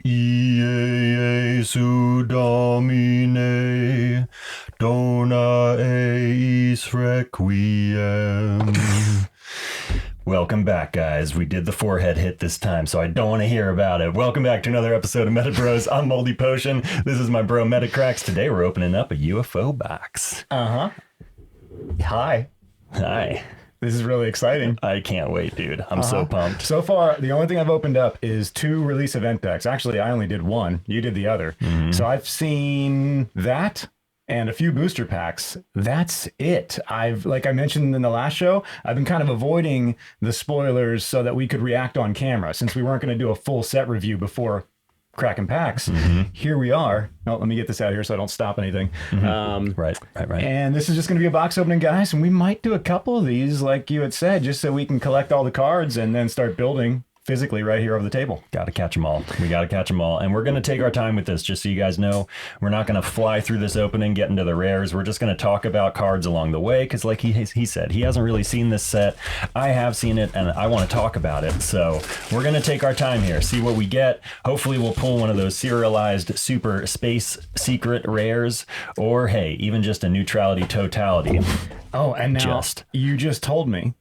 Iesu Domine, dona eis requiem. Welcome back, guys. We did the forehead hit this time, so I don't want to hear about it. Welcome back to another episode of MetaBroz. I'm Moldy Potion. This is my bro MetaCracks. Today we're opening up a UFO box. Hi. Hi. This is really exciting. I can't wait, dude. I'm so pumped. So far, the only thing I've opened up is 2 release event decks. Actually, I only did 1. You did the other. So I've seen that and a few booster packs. That's it. Like I mentioned in the last show, I've been kind of avoiding the spoilers so that we could react on camera since we weren't going to do a full set review before cracking packs. Here we are. Oh, let me get this out of here so I don't stop anything. Right. And this is just going to be a box opening, guys. And we might do a couple of these, like you had said, just so we can collect all the cards and then start building physically right here over the table. Got to catch them all. We got to catch them all. And we're going to take our time with this, just so you guys know. We're not going to fly through this opening, get into the rares. We're just going to talk about cards along the way, because like he said, he hasn't really seen this set. I have seen it, and I want to talk about it. So we're going to take our time here, see what we get. Hopefully we'll pull one of those serialized super space secret rares, or hey, even just a neutrality totality. Oh, and now you just told me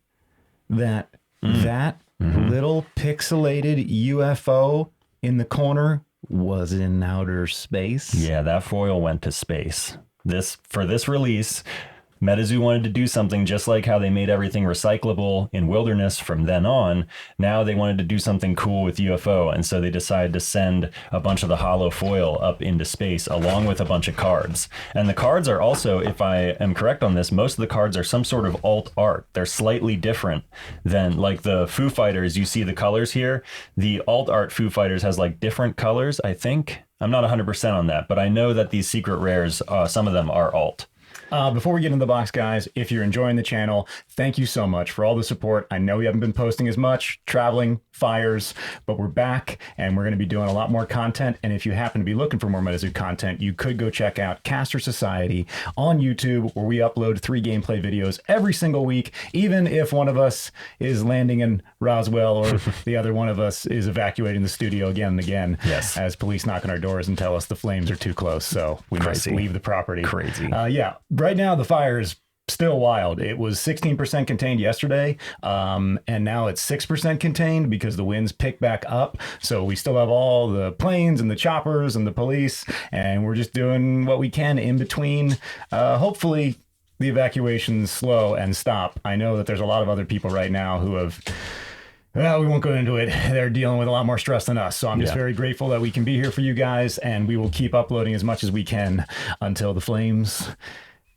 that that little pixelated UFO in the corner was in outer space. Yeah, that foil went to space. For this release, MetaZoo wanted to do something just like how they made everything recyclable in Wilderness from then on. Now they wanted to do something cool with UFO, and so they decided to send a bunch of the hollow foil up into space along with a bunch of cards. And the cards are also, if I am correct on this, most of the cards are some sort of alt art. They're slightly different than like the Foo Fighters. You see the colors here. The alt art Foo Fighters has like different colors, I think. I'm not 100% on that, but I know that these secret rares, some of them are alt. Before we get into the box, guys, if you're enjoying the channel, thank you so much for all the support. I know we haven't been posting as much, traveling, fires, but we're back and we're going to be doing a lot more content. And if you happen to be looking for more MetaZoo content, you could go check out Caster Society on YouTube, where we upload 3 gameplay videos every single week, even if one of us is landing in Roswell or the other one of us is evacuating the studio again and again. Yes. As police knock on our doors and tell us the flames are too close, so we must leave the property. Crazy. Yeah. Right now, the fire is still wild. It was 16% contained yesterday, and now it's 6% contained because the winds pick back up. So we still have all the planes and the choppers and the police, and we're just doing what we can in between. Hopefully, the evacuations slow and stop. I know that there's a lot of other people right now who have... Well, we won't go into it. They're dealing with a lot more stress than us. So I'm just very grateful that we can be here for you guys, and we will keep uploading as much as we can until the flames...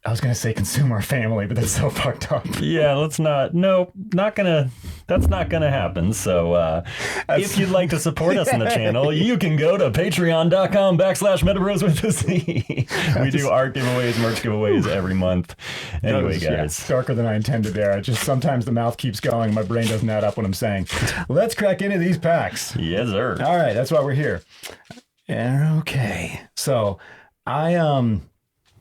I was going to say consume our family, but that's so fucked up. Yeah, let's not. No, that's not going to happen. So if you'd like to support us on the channel, you can go to patreon.com/MetaBroz with a Z. We do art giveaways, merch giveaways every month. Anyway, guys. Yeah, darker than I intended there. Just sometimes the mouth keeps going. My brain doesn't add up what I'm saying. Let's crack into these packs. Yes, sir. All right, that's why we're here. Okay. So I'm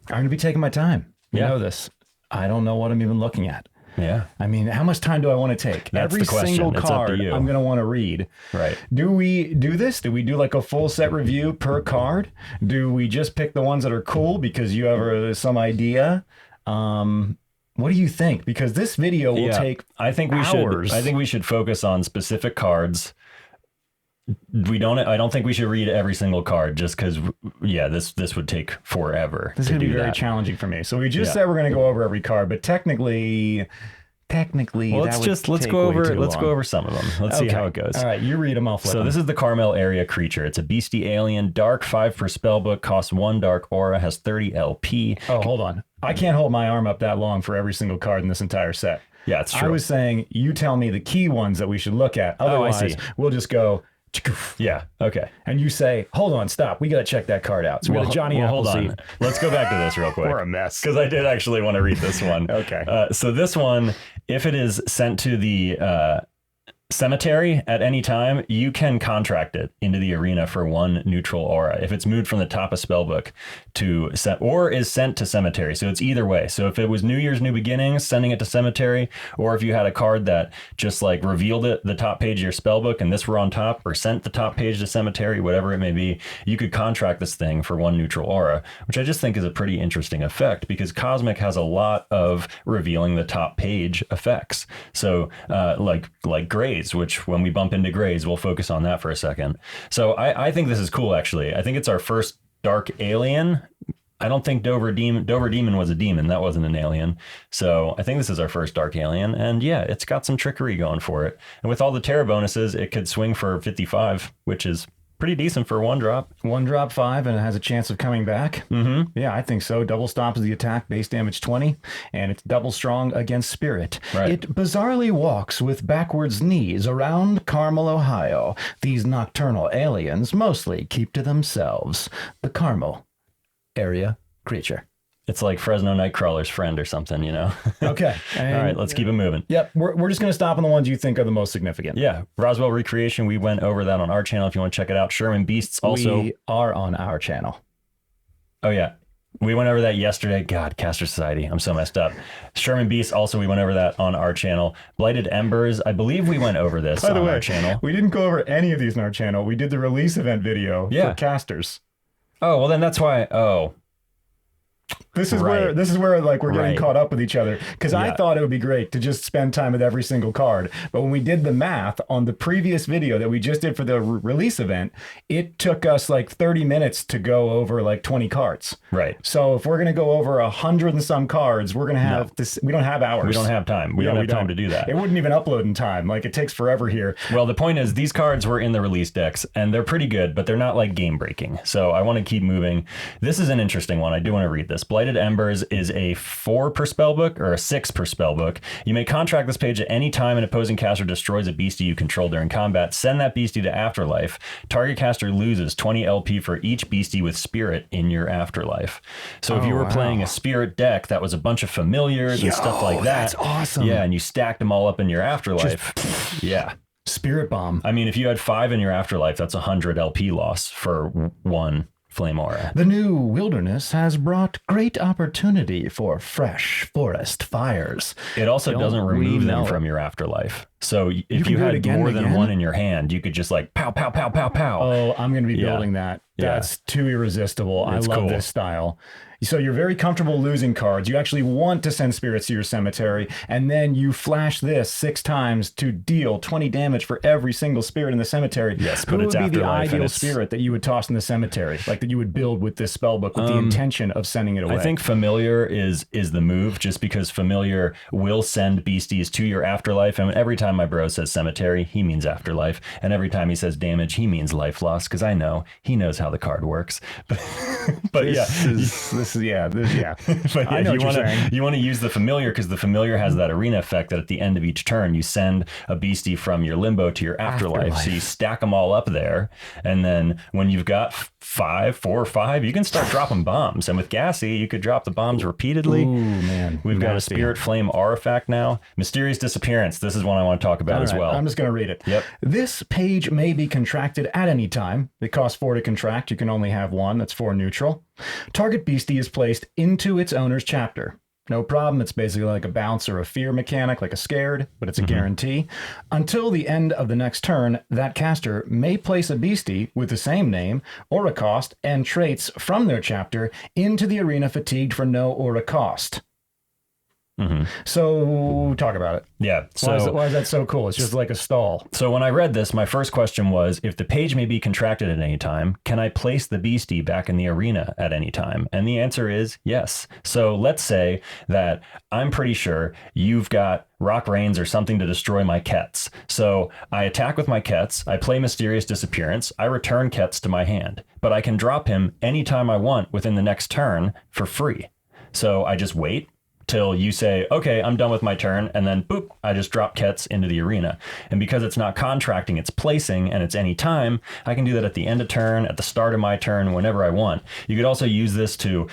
going to be taking my time. You know this. I don't know what I'm even looking at. Yeah. I mean, how much time do I want to take? That's Every the question. single It's up to card you. I'm going to want to read. Right. Do we do this? Do we do like a full set review per card? Do we just pick the ones that are cool because you have some idea? What do you think? Because this video will take hours. I think we should focus on specific cards. I don't think we should read every single card, just because this would take forever. This is going to be very challenging for me. So we just said we're going to go over every card, but technically well, let's go over some of them. Let's see how it goes. All right, you read them. I'll flip them. This is the Carmel area creature. It's a beastie alien, dark, 5 per spellbook, costs 1 dark aura, has 30 LP. Oh, hold on. I can't hold my arm up that long for every single card in this entire set. Yeah, it's true. I was saying you tell me the key ones that we should look at. Otherwise, we'll just go. Yeah. Okay. And you say, hold on, stop. We got to check that card out. So we got a Johnny Appleseed. Hold on. Let's go back to this real quick. We're a mess. Because I did actually want to read this one. Okay. So this one, if it is sent to the Cemetery at any time, you can contract it into the arena for 1 neutral aura if it's moved from the top of spellbook to set or is sent to cemetery. So it's either way. So if it was New Year's New Beginnings, sending it to cemetery, or if you had a card that just like revealed it the top page of your spellbook and this were on top, or sent the top page to cemetery, whatever it may be, you could contract this thing for 1 neutral aura, which I just think is a pretty interesting effect because Cosmic has a lot of revealing the top page effects. So like Grays, which when we bump into Grays, we'll focus on that for a second. So I think this is cool, actually. I think it's our first dark alien. I don't think Dover Demon was a demon. That wasn't an alien. So I think this is our first dark alien. And yeah, it's got some trickery going for it. And with all the Terra bonuses, it could swing for 55, which is pretty decent for 1 drop. 1 drop 5, and it has a chance of coming back. Mm-hmm. Yeah, I think so. Double stops the attack, base damage 20, and it's double strong against Spirit. Right. It bizarrely walks with backwards knees around Carmel, Ohio. These nocturnal aliens mostly keep to themselves. The Carmel area creature. It's like Fresno Nightcrawler's friend or something, you know? Okay. All right, let's keep it moving. Yep, we're just going to stop on the ones you think are the most significant. Yeah, Roswell Recreation, we went over that on our channel if you want to check it out. Sherman Beasts also. We are on our channel. Oh, yeah. We went over that yesterday. God, Caster Society. I'm so messed up. Sherman Beasts, also, we went over that on our channel. Blighted Embers, I believe we went over this on our channel. We didn't go over any of these on our channel. We did the release event video for casters. Oh, well, then that's why. Oh. This is where like we're getting caught up with each other because I thought it would be great to just spend time with every single card. But when we did the math on the previous video that we just did for the release event, it took us like 30 minutes to go over like 20 cards. Right. So if we're going to go over 100 and some cards, we're going to have this. We don't have hours. We don't have time. We don't have time to do that. It wouldn't even upload in time. Like it takes forever here. Well, the point is these cards were in the release decks and they're pretty good, but they're not like game breaking. So I want to keep moving. This is an interesting one. I do want to read this. Blighted Embers is a 4 per spellbook or a 6 per spellbook. You may contract this page at any time an opposing caster destroys a beastie you control during combat. Send that beastie to Afterlife. Target caster loses 20 LP for each beastie with spirit in your Afterlife. So if you were playing a spirit deck that was a bunch of familiars and stuff like that. That's awesome. Yeah, and you stacked them all up in your Afterlife. Yeah. Spirit Bomb. I mean, if you had 5 in your Afterlife, that's 100 LP loss for 1 Flame Aura. The new wilderness has brought great opportunity for fresh forest fires. It also doesn't remove them from your Afterlife. So if you had more than 1 in your hand, you could just like pow, pow, pow, pow, pow. Oh, I'm going to be building that. That's too irresistible. I love this style. So you're very comfortable losing cards. You actually want to send spirits to your cemetery, and then you flash this 6 times to deal 20 damage for every single spirit in the cemetery. Yes, but it's would be the ideal spirit that you would toss in the cemetery, like that you would build with this spellbook with the intention of sending it away? I think Familiar is the move, just because Familiar will send beasties to your Afterlife, and every time my bro says cemetery, he means Afterlife, and every time he says damage, he means life loss, because I know he knows how the card works. But But I know you want to use the Familiar because the Familiar has that arena effect that at the end of each turn you send a beastie from your limbo to your afterlife. So you stack them all up there, and then when you've got 4 or 5, you can start dropping bombs. And with Gassy, you could drop the bombs repeatedly. Ooh, man. We've got a Spirit Flame artifact now. Mysterious Disappearance. This is one I want to talk about as well. I'm just going to read it. Yep. This page may be contracted at any time. It costs 4 to contract. You can only have 1. That's 4 neutral. Target beastie is placed into its owner's chapter. No problem. It's basically like a bounce or a fear mechanic, like a scared, but it's a guarantee. Until the end of the next turn, that caster may place a beastie with the same name, aura cost, and traits from their chapter into the arena fatigued for no aura cost. So talk about it. Yeah. So why is that so cool? It's just like a stall. So when I read this, my first question was, if the page may be contracted at any time, can I place the beastie back in the arena at any time? And the answer is yes. So let's say that I'm pretty sure you've got Rock Rains or something to destroy my Kets. So I attack with my Kets, I play Mysterious Disappearance, I return Kets to my hand, but I can drop him anytime I want within the next turn for free. So I just wait. till you say, okay, I'm done with my turn. And then boop, I just drop Kets into the arena. And because it's not contracting, it's placing and it's any time, I can do that at the end of turn, at the start of my turn, whenever I want. You could also use this to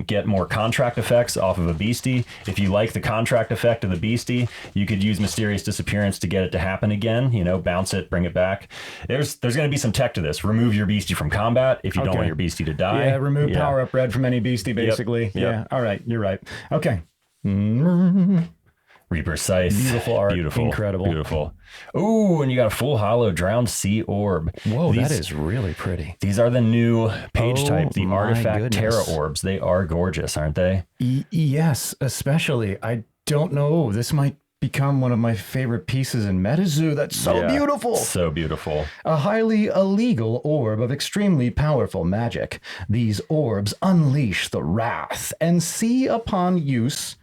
get more contract effects off of a beastie. If you like the contract effect of the beastie, you could use Mysterious Disappearance to get it to happen again, you know, bounce it, bring it back. There's going to be some tech to this. Remove your beastie from combat if you don't want your beastie to die. Yeah, remove power up red from any beastie, basically. Yep. Yeah, all right, you're right. Okay. Reaper Scythe. Beautiful art. Beautiful. Incredible. Beautiful. Ooh, and you got a full hollow Drowned Sea Orb. Whoa, that is really pretty. These are the new page type, the my Artifact goodness. Terra Orbs. They are gorgeous, aren't they? Yes, especially. I don't know. This might become one of my favorite pieces in MetaZoo. That's so beautiful. So beautiful. A highly illegal orb of extremely powerful magic. These orbs unleash the wrath and sea upon use.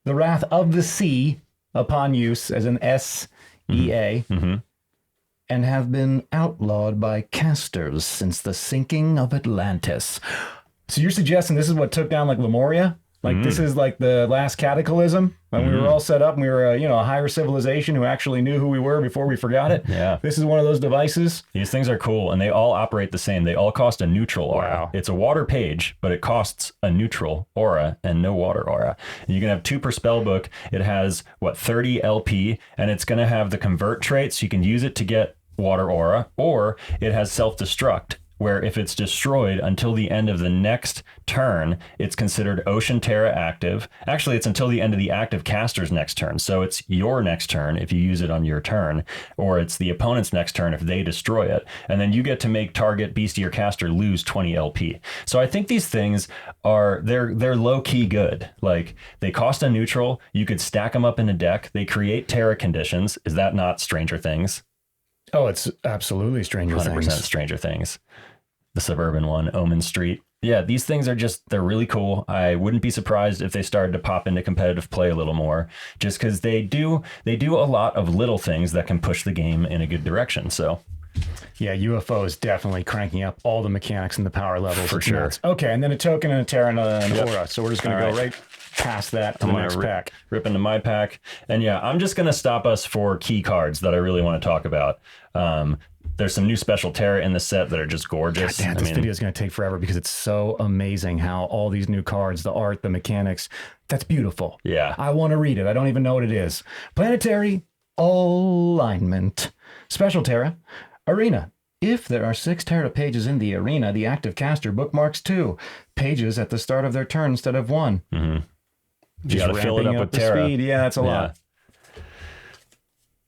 The wrath of the sea upon use, as in SEA, and have been outlawed by casters since the sinking of Atlantis. So you're suggesting this is what took down like Lemuria? Like this is like the last cataclysm when we were all set up and we were, a higher civilization who actually knew who we were before we forgot it. Yeah. This is one of those devices. These things are cool, and they all operate the same. They all cost a neutral aura. Wow. It's a water page, but it costs a neutral aura and no water aura. And you can have 2 per spell book. It has, 30 LP, and it's going to have the convert trait, so you can use it to get water aura, or it has self-destruct, where if it's destroyed until the end of the next turn, it's considered Ocean Terra active. Actually, it's until the end of the active caster's next turn. So it's your next turn if you use it on your turn, or it's the opponent's next turn if they destroy it. And then you get to make target beastie or caster lose 20 LP. So I think these things they're low-key good. Like, they cost a neutral. You could stack them up in a deck. They create Terra conditions. Is that not Stranger Things? Oh, it's absolutely Stranger 100% Things. Stranger Things. The suburban one, Omen Street. Yeah, these things are they're really cool. I wouldn't be surprised if they started to pop into competitive play a little more, just because they do a lot of little things that can push the game in a good direction. So yeah, UFO is definitely cranking up all the mechanics and the power levels. For It's sure. nuts. Okay, and then a token and a Terra and an Aura. So we're just going to go right past that to the next pack. Rip into my pack. And yeah, I'm just going to stop us for key cards that I really want to talk about. There's some new special Terra in the set that are just gorgeous. God damn, this video is going to take forever because it's so amazing how all these new cards, the art, the mechanics, that's beautiful. Yeah. I want to read it. I don't even know what it is. Planetary Alignment. Special Terra. Arena. If there are 6 Terra pages in the arena, the active caster bookmarks 2 pages at the start of their turn instead of 1. Mm-hmm. You Just got to fill it ramping up with the Terra. speed. Yeah, that's a lot.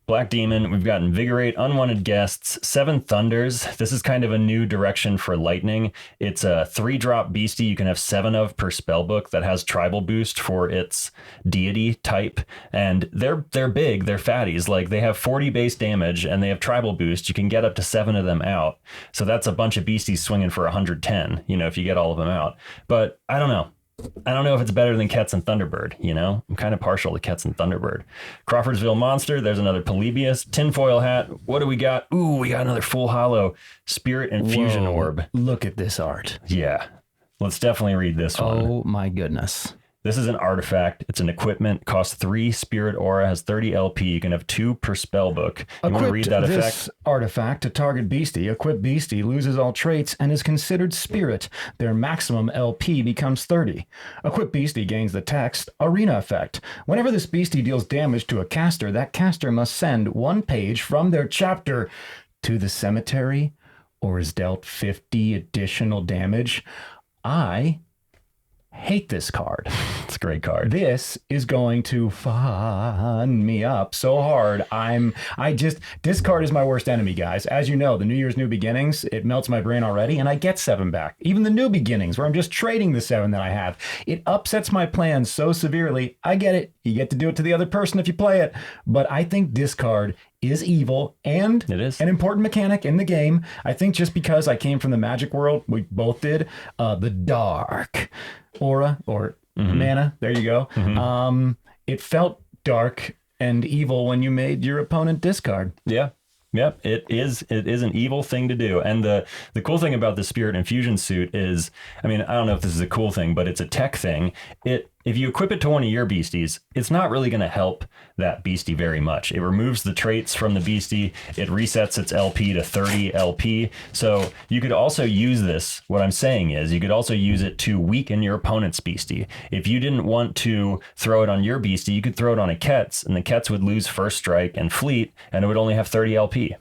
Black Demon, we've got Invigorate, Unwanted Guests, 7 Thunders. This is kind of a new direction for Lightning. It's a 3-drop beastie you can have 7 of per spellbook that has tribal boost for its deity type. And they're big, they're fatties. Like, they have 40 base damage and they have tribal boost. You can get up to 7 of them out. So that's a bunch of beasties swinging for 110, if you get all of them out. But I don't know. I don't know if it's better than Kets and Thunderbird, I'm kind of partial to Kets and Thunderbird. Crawfordsville Monster, there's another Polybius. Tinfoil Hat, what do we got? Ooh, we got another full hollow Spirit Infusion Orb. Look at this art. Yeah, let's definitely read this one. Oh my goodness. This is an artifact. It's an equipment. Costs 3 Spirit Aura. Has 30 LP. You can have 2 per spell book. You want to read that this effect? Artifact to target beastie. Equipped beastie loses all traits and is considered spirit. Their maximum LP becomes 30. Equipped beastie gains the text Arena effect. Whenever this beastie deals damage to a caster, that caster must send 1 page from their chapter to the cemetery or is dealt 50 additional damage. I hate this card. It's a great card. This is going to fun me up so hard. This card is my worst enemy, guys. As you know, the New Year's New Beginnings, it melts my brain already, and I get 7 back. Even the New Beginnings, where I'm just trading the 7 that I have. It upsets my plans so severely. I get it. You get to do it to the other person if you play it. But I think this card is evil and it is an important mechanic in the game. I think just because I came from the Magic world, we both did, the dark aura or mana, there you go. It felt dark and evil when you made your opponent discard. Yeah. Yep, it is an evil thing to do. And the cool thing about the Spirit Infusion suit is, I don't know if this is a cool thing, but it's a tech thing. It if you equip it to one of your beasties, it's not really going to help that beastie very much. It removes the traits from the beastie. It resets its LP to 30 LP. So you could also use this. What I'm saying is you could also use it to weaken your opponent's beastie. If you didn't want to throw it on your beastie, you could throw it on a Ket's, and the Ket's would lose first strike and fleet, and it would only have 30 LP.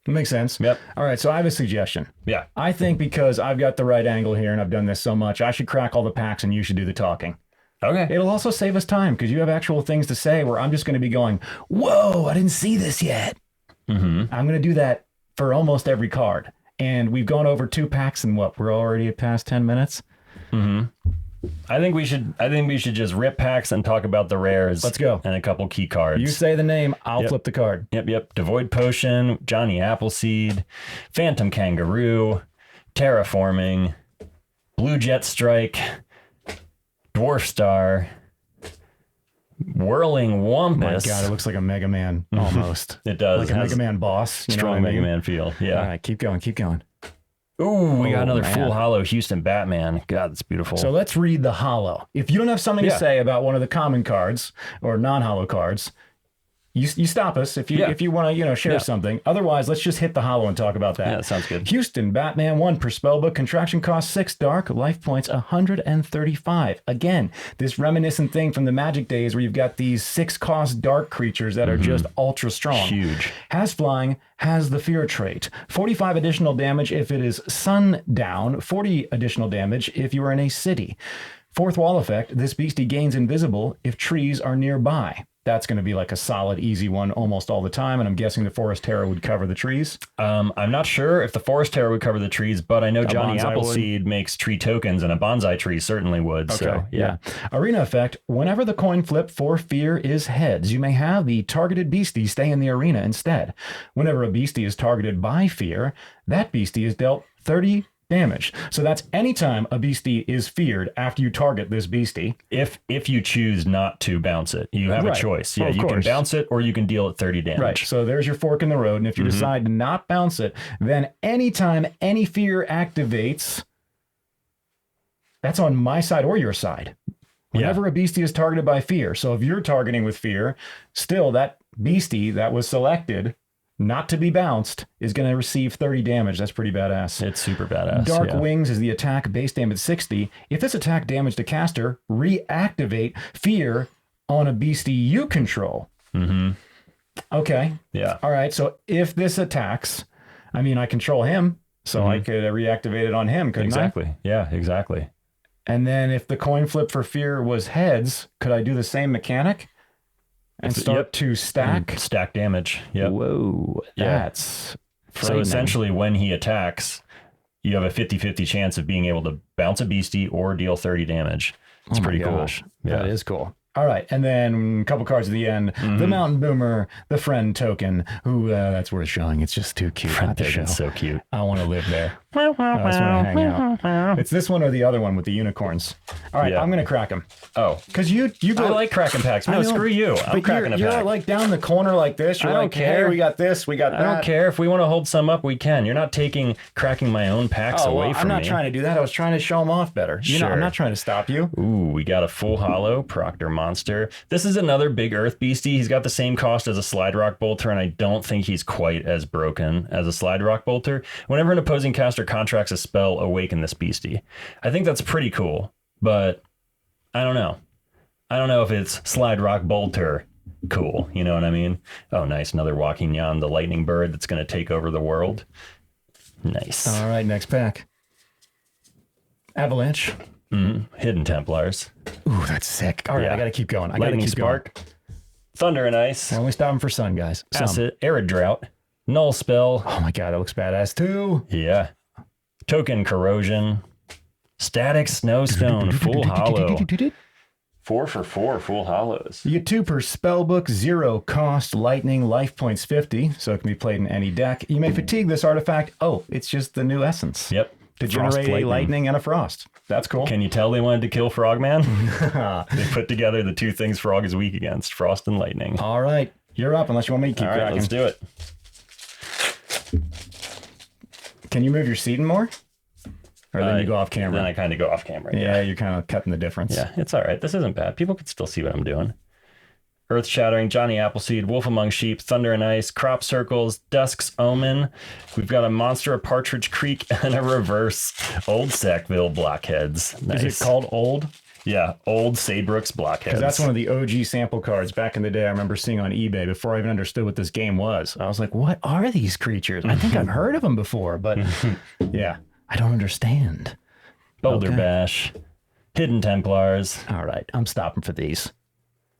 Makes sense. Yep. All right, so I have a suggestion. Yeah. I think because I've got the right angle here and I've done this so much, I should crack all the packs and you should do the talking. Okay. It'll also save us time because you have actual things to say where I'm just going to be going, whoa, I didn't see this yet. I'm going to do that for almost every card. And we've gone over 2 packs and what? We're already at past 10 minutes. I think we should just rip packs and talk about the rares. Let's go. And a couple key cards. You say the name, I'll flip the card. Yep. Devoid Potion, Johnny Appleseed, Phantom Kangaroo, Terraforming, Blue Jet Strike, Dwarf Star, Whirling Wampus. My God, it looks like a Mega Man almost. It does. Like a Mega Man boss. Strong Mega Man feel. Yeah. All right, keep going. Ooh, we got another man. full hollow Houston Batman. God, that's beautiful. So let's read the holo. If you don't have something to say about one of the common cards or non-holo cards, you stop us if you want to share something. Otherwise, let's just hit the holo and talk about that. Yeah, that sounds good. Houston Batman 1 per spellbook. Contraction cost 6 dark. Life points 135. Again, this reminiscent thing from the Magic days where you've got these 6 cost dark creatures that are just ultra strong. Huge. Has flying, has the fear trait. 45 additional damage if it is sundown. 40 additional damage if you are in a city. 4th wall effect. This beastie gains invisible if trees are nearby. That's going to be like a solid, easy one almost all the time. And I'm guessing the Forest Terror would cover the trees. I'm not sure if the Forest Terror would cover the trees, but I know Johnny Appleseed makes tree tokens, and a bonsai tree certainly would. Okay. So, yeah. Arena effect. Whenever the coin flip for fear is heads, you may have the targeted beastie stay in the arena instead. Whenever a beastie is targeted by fear, that beastie is dealt 30 damage. So that's anytime a beastie is feared after you target this beastie. If you choose not to bounce it, you have a choice. Yeah, you can bounce it or you can deal it 30 damage. Right. So there's your fork in the road. And if you decide to not bounce it, then anytime any fear activates, that's on my side or your side. Whenever a beastie is targeted by fear. So if you're targeting with fear, still that beastie that was selected not to be bounced is going to receive 30 damage. That's pretty badass. It's super badass. Dark Wings is the attack base damage 60. If this attack damaged a caster, reactivate fear on a beastie you control. Okay. Yeah. All right. So if this attacks, I control him, so I could reactivate it on him, couldn't I? Yeah, exactly. And then if the coin flip for fear was heads, could I do the same mechanic? And start to stack? Stack damage. Yep. Whoa. That's so essentially when he attacks, you have a 50-50 chance of being able to bounce a beastie or deal 30 damage. It's pretty cool. Yeah. That is cool. All right, and then a couple cards at the end. The Mountain Boomer, the Friend Token, who that's worth showing. It's just too cute. Friend Token's so cute. I want to live there. I just want to hang out. It's this one or the other one with the unicorns. All right, I'm going to crack them. Oh. Because you go... I like cracking packs. No, screw you. I'm cracking a pack. You're like down the corner like this. You're like, hey, we got this, we got that. I don't care. If we want to hold some up, we can. You're not cracking my own packs away from me. I'm not trying to do that. I was trying to show them off better. Sure. I'm not trying to stop you. Ooh, we got a full hollow Proctor Monster. This is another big Earth Beastie. He's got the same cost as a Slide Rock Bolter, and I don't think he's quite as broken as a Slide Rock Bolter. Whenever an opposing caster contracts a spell, awaken this beastie. I think that's pretty cool, but I don't know. I don't know if it's Slide Rock Bolter cool. You know what I mean? Oh, nice. Another Walking Yon, the lightning bird that's going to take over the world. Nice. All right, next pack. Avalanche. Hidden Templars. Ooh, that's sick. All right, I got to keep going. Lightning Spark. Thunder and Ice. We're only stopping for sun, guys. Acid. Arid Drought. Null Spell. Oh my God, that looks badass too. Yeah. Token Corrosion. Static Snowstone. Full hollow. 4 for 4 full hollows. You get 2 per spellbook, 0 cost, lightning, life points 50, so it can be played in any deck. You may fatigue this artifact. Oh, it's just the new essence. Yep. To generate a lightning and a frost. That's cool. Can you tell they wanted to kill Frogman? They put together the 2 things Frog is weak against, frost and lightning. All right. You're up unless you want me to keep cracking. All right, let's do it. Can you move your seat more? Or then you go off camera? Then I kind of go off camera. Yeah, you're kind of cutting the difference. Yeah, it's all right. This isn't bad. People can still see what I'm doing. Earth Shattering, Johnny Appleseed, Wolf Among Sheep, Thunder and Ice, Crop Circles, Dusk's Omen. We've got a Monster of Partridge Creek and a reverse Old Sackville Blockheads. Nice. Is it called Old? Yeah, Old Saybrook's Blockheads. Because that's one of the OG sample cards back in the day I remember seeing on eBay before I even understood what this game was. I was like, what are these creatures? I think I've heard of them before, but yeah, I don't understand. Boulder Bash, Hidden Templars. All right, I'm stopping for these.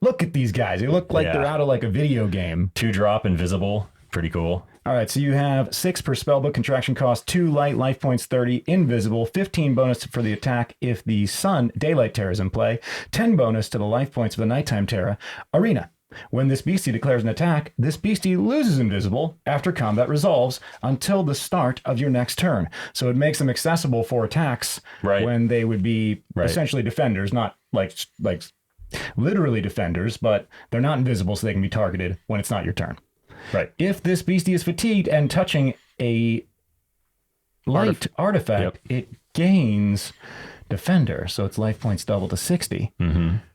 Look at these guys. They look like they're out of like a video game. 2-drop Invisible. Pretty cool. All right, so you have 6 per spellbook, contraction cost, 2 light, life points 30, invisible, 15 bonus for the attack if the sun, daylight terror is in play, 10 bonus to the life points of the nighttime terror. Arena. When this beastie declares an attack, this beastie loses invisible after combat resolves until the start of your next turn. So it makes them accessible for attacks when they would be essentially defenders, not like literally defenders, but they're not invisible, so they can be targeted when it's not your turn. Right. If this beastie is fatigued and touching a light artifact, it gains defender, so its life points double to 60.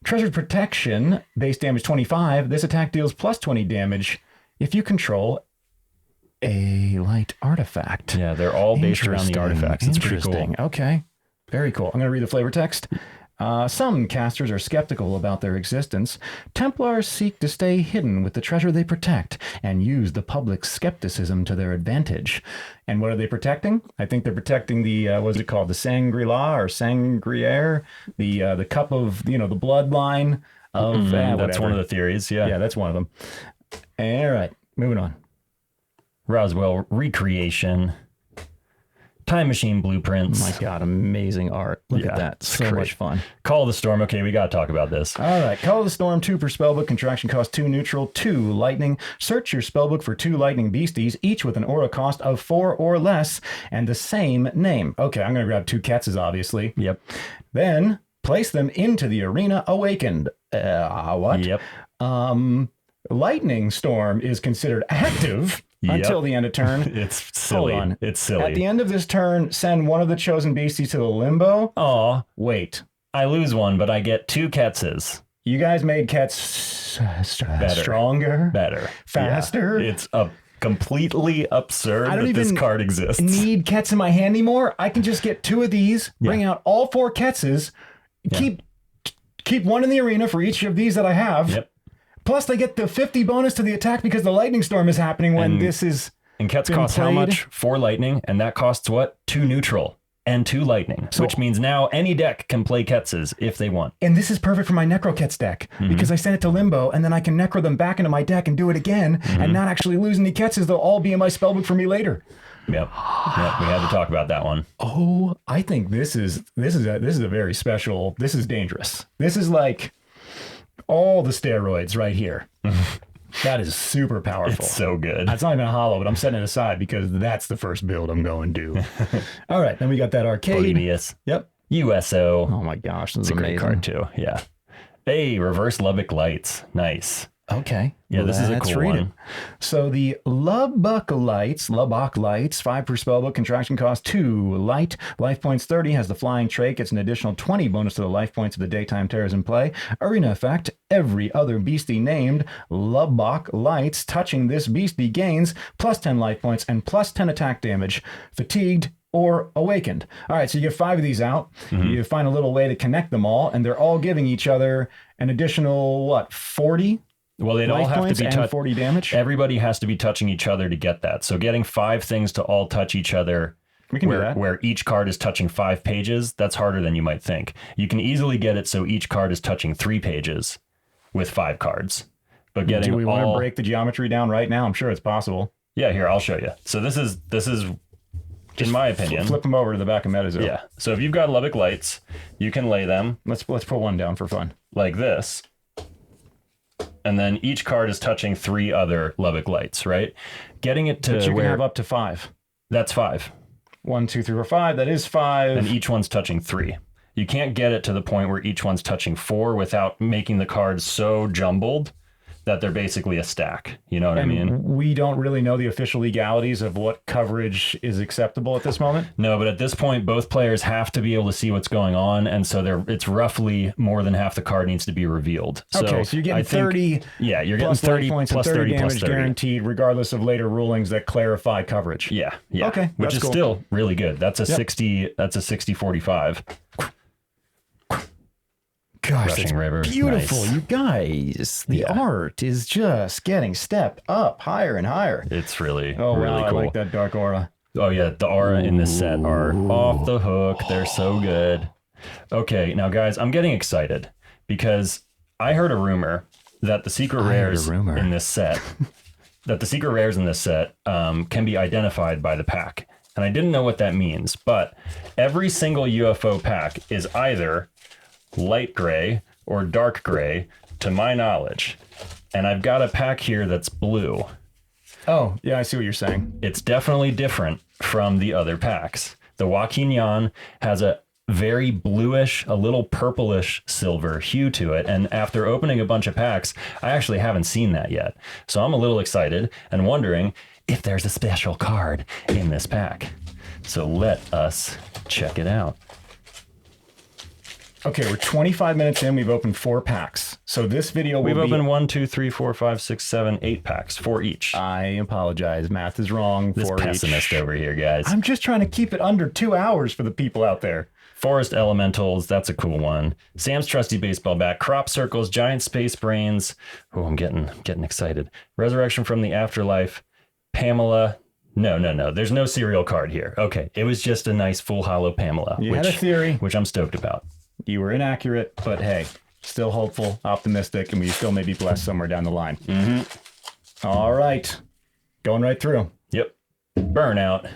Treasured Protection, base damage 25. This attack deals plus 20 damage if you control a light artifact. Yeah, they're all based around the artifacts. It's pretty cool. Okay. Very cool. I'm going to read the flavor text. Some casters are skeptical about their existence. Templars seek to stay hidden with the treasure they protect and use the public's skepticism to their advantage. And what are they protecting? I think they're protecting the, what is it called? The Sangri-La or Sangriere? The cup of, the bloodline of... that's one of the theories, yeah. Yeah, that's one of them. All right, moving on. Roswell Recreation. Time Machine Blueprints. Oh my God, amazing art. Look at that. So much fun. Call of the Storm. Okay, we got to talk about this. All right. Call of the Storm, 2 per spellbook. Contraction cost 2 neutral, 2 lightning. Search your spellbook for 2 lightning beasties, each with an aura cost of 4 or less and the same name. Okay, I'm going to grab 2 Ketzes, obviously. Yep. Then place them into the arena awakened. What? Yep. Lightning Storm is considered active. Until the end of turn. It's silly. Hold on. It's silly. At the end of this turn, send one of the chosen beasties to the limbo. Aw. Wait. I lose one, but I get 2 Ketzes. You guys made Ketz stronger? Better. Faster? Yeah. It's completely absurd that this card exists. Need Ketz in my hand anymore. I can just get 2 of these, bring out all 4 Ketzes, keep one in the arena for each of these that I have. Yep. Plus, they get the 50 bonus to the attack because the lightning storm is happening when this is. And Ketz costs how much? 4 lightning, and that costs what? 2 neutral and 2 lightning, which means now any deck can play Ketzes if they want. And this is perfect for my Necro Ketz deck because I send it to Limbo, and then I can Necro them back into my deck and do it again, and not actually lose any Ketzes. They'll all be in my spellbook for me later. Yep. Yep. We had to talk about that one. Oh, I think this is a very special. This is dangerous. This is like all the steroids right here. That is super powerful. It's so good. It's not even a hollow, but I'm setting it aside because that's the first build I'm going to. All right, then we got that arcade. Polybius. Yep. USO. Oh my gosh, this is a great card too. Yeah. Hey, reverse Lubbock Lights. Nice. Okay. Yeah, this is a cool one. So the Lubbock Lights, 5 per spellbook, contraction cost 2 light, life points 30, has the flying trait, gets an additional 20 bonus to the life points of the daytime terrors in play. Arena effect, every other beastie named Lubbock Lights touching this beastie gains plus 10 life points and plus 10 attack damage. Fatigued or awakened. All right, so you get 5 of these out. You find a little way to connect them all, and they're all giving each other an additional, 40? Well, they'd all have to be touched. 40 damage. Everybody has to be touching each other to get that. So getting 5 things to all touch each other, we can do that. Where each card is touching 5 pages, that's harder than you might think. You can easily get it so each card is touching 3 pages with 5 cards. But getting do we want to break the geometry down right now? I'm sure it's possible. Yeah, here, I'll show you. So this is just in my opinion. Flip them over to the back of MetaZoo. Yeah. So if you've got Lubbock Lights, you can lay them. Let's put one down for fun. Like this. And then each card is touching 3 other Lubbock Lights, right? Getting it to but you where... can have up to 5. That's 5. 1, 2, 3, 4, 5. That is 5. And each one's touching 3. You can't get it to the point where each one's touching 4 without making the cards so jumbled that they're basically a stack. You know what I mean? We don't really know the official legalities of what coverage is acceptable at this moment. No, but at this point, both players have to be able to see what's going on, and so it's roughly more than half the card needs to be revealed. Okay, so you're getting 30. Yeah, you're getting 30 points plus and 30 30 damage plus 30. guaranteed, regardless of later rulings that clarify coverage. Yeah. Okay, which is cool. still really good. That's a 60. That's a 60-45. Gosh, Rushing that's River. beautiful, Nice. you guys. The art is just getting step up higher and higher. It's really, Oh, really wow, cool. I like that dark aura. Oh yeah, the aura in this set are off the hook. They're so good. Okay, now guys, I'm getting excited because I heard a rumor that the secret rares in this set, can be identified by the pack, and I didn't know what that means. But every single UFO pack is either light gray or dark gray, to my knowledge, and I've got a pack here that's blue. Oh, yeah, I see what you're saying. It's definitely different from the other packs. The Joaquin Yan has a very bluish, a little purplish silver hue to it. And after opening a bunch of packs, I actually haven't seen that yet. So I'm a little excited and wondering if there's a special card in this pack. So let us check it out. Okay, we're 25 minutes in. We've opened 4 packs. So this video will We've be... opened 1, 2, 3, 4, 5, 6, 7, 8 packs, 4 each. I apologize. Math is wrong. This 4 pessimist each. over here, guys. I'm just trying to keep it under 2 hours for the people out there. Forest Elementals, that's a cool one. Sam's Trusty Baseball Bat, Crop Circles, Giant Space Brains. Oh, I'm getting excited. Resurrection from the Afterlife, Pamela. No. There's no serial card here. Okay, it was just a nice full hollow Pamela. You had a theory. Which I'm stoked about. You were inaccurate, but hey, still hopeful, optimistic, and we still may be blessed somewhere down the line. Mm-hmm. All right. Going right through. Yep. Burnout.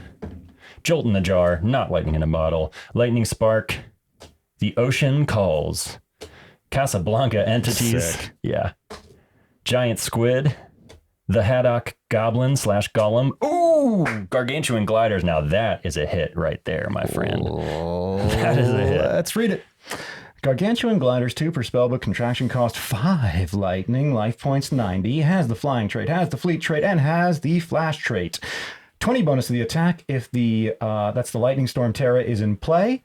Jolt in the Jar, not lightning in a bottle. Lightning Spark. The Ocean Calls. Casablanca Entities. Sick. Yeah. Giant Squid. The Haddock Goblin / Golem. Ooh! Gargantuan Gliders. Now that is a hit right there, my friend. That is a hit. Let's read it. Gargantuan Gliders 2 per spellbook, contraction cost 5 lightning, life points 90, has the flying trait, has the fleet trait, and has the flash trait. 20 bonus to the attack if that's the Lightning Storm Terra is in play,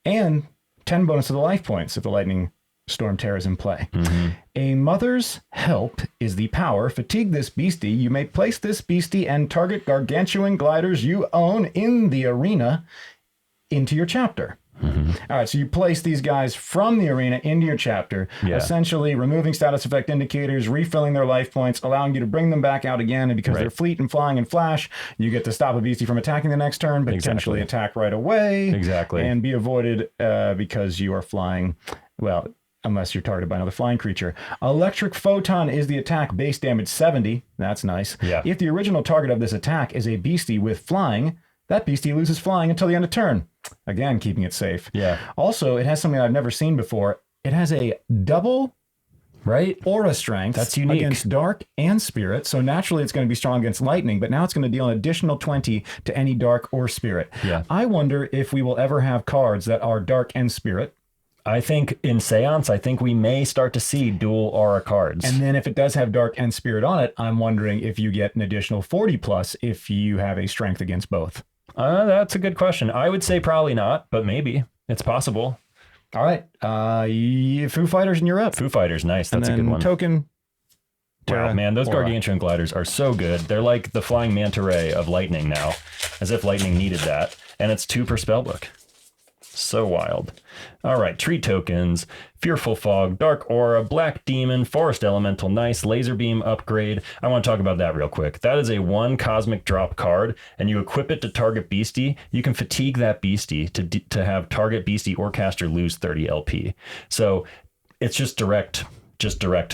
and 10 bonus to the life points if the Lightning Storm Terra is in play. Mm-hmm. A Mother's Help is the power. Fatigue this beastie. You may place this beastie and target Gargantuan Gliders you own in the arena into your chapter. Mm-hmm. All right, so you place these guys from the arena into your chapter, essentially removing status effect indicators, refilling their life points, allowing you to bring them back out again. And because they're fleet and flying and flash, you get to stop a beastie from attacking the next turn, but potentially attack right away. Exactly. And be avoided because you are flying, well, unless you're targeted by another flying creature. Electric Photon is the attack, base damage 70. That's nice. Yeah. If the original target of this attack is a beastie with flying, that beastie loses flying until the end of turn. Again, keeping it safe. Yeah. Also, it has something I've never seen before. It has a double aura strength. That's unique. Against dark and spirit. So naturally it's going to be strong against lightning, but now it's going to deal an additional 20 to any dark or spirit. Yeah. I wonder if we will ever have cards that are dark and spirit. I think in Seance, we may start to see dual aura cards. And then if it does have dark and spirit on it, I'm wondering if you get an additional 40 plus if you have a strength against both. That's a good question. I would say probably not, but maybe. It's possible. All right. Foo Fighters and you're up. Foo Fighters, nice. That's a good one. Token. Wow, man, those Gargantuan Gliders are so good. They're like the flying manta ray of lightning now, as if lightning needed that. And it's 2 per spellbook. So wild. All right, tree tokens, Fearful Fog, Dark Aura, Black Demon, Forest Elemental, nice, Laser Beam upgrade. I want to talk about that real quick. That is a 1 cosmic drop card, and you equip it to target beastie. You can fatigue that beastie to have target beastie or caster lose 30 LP. So it's just direct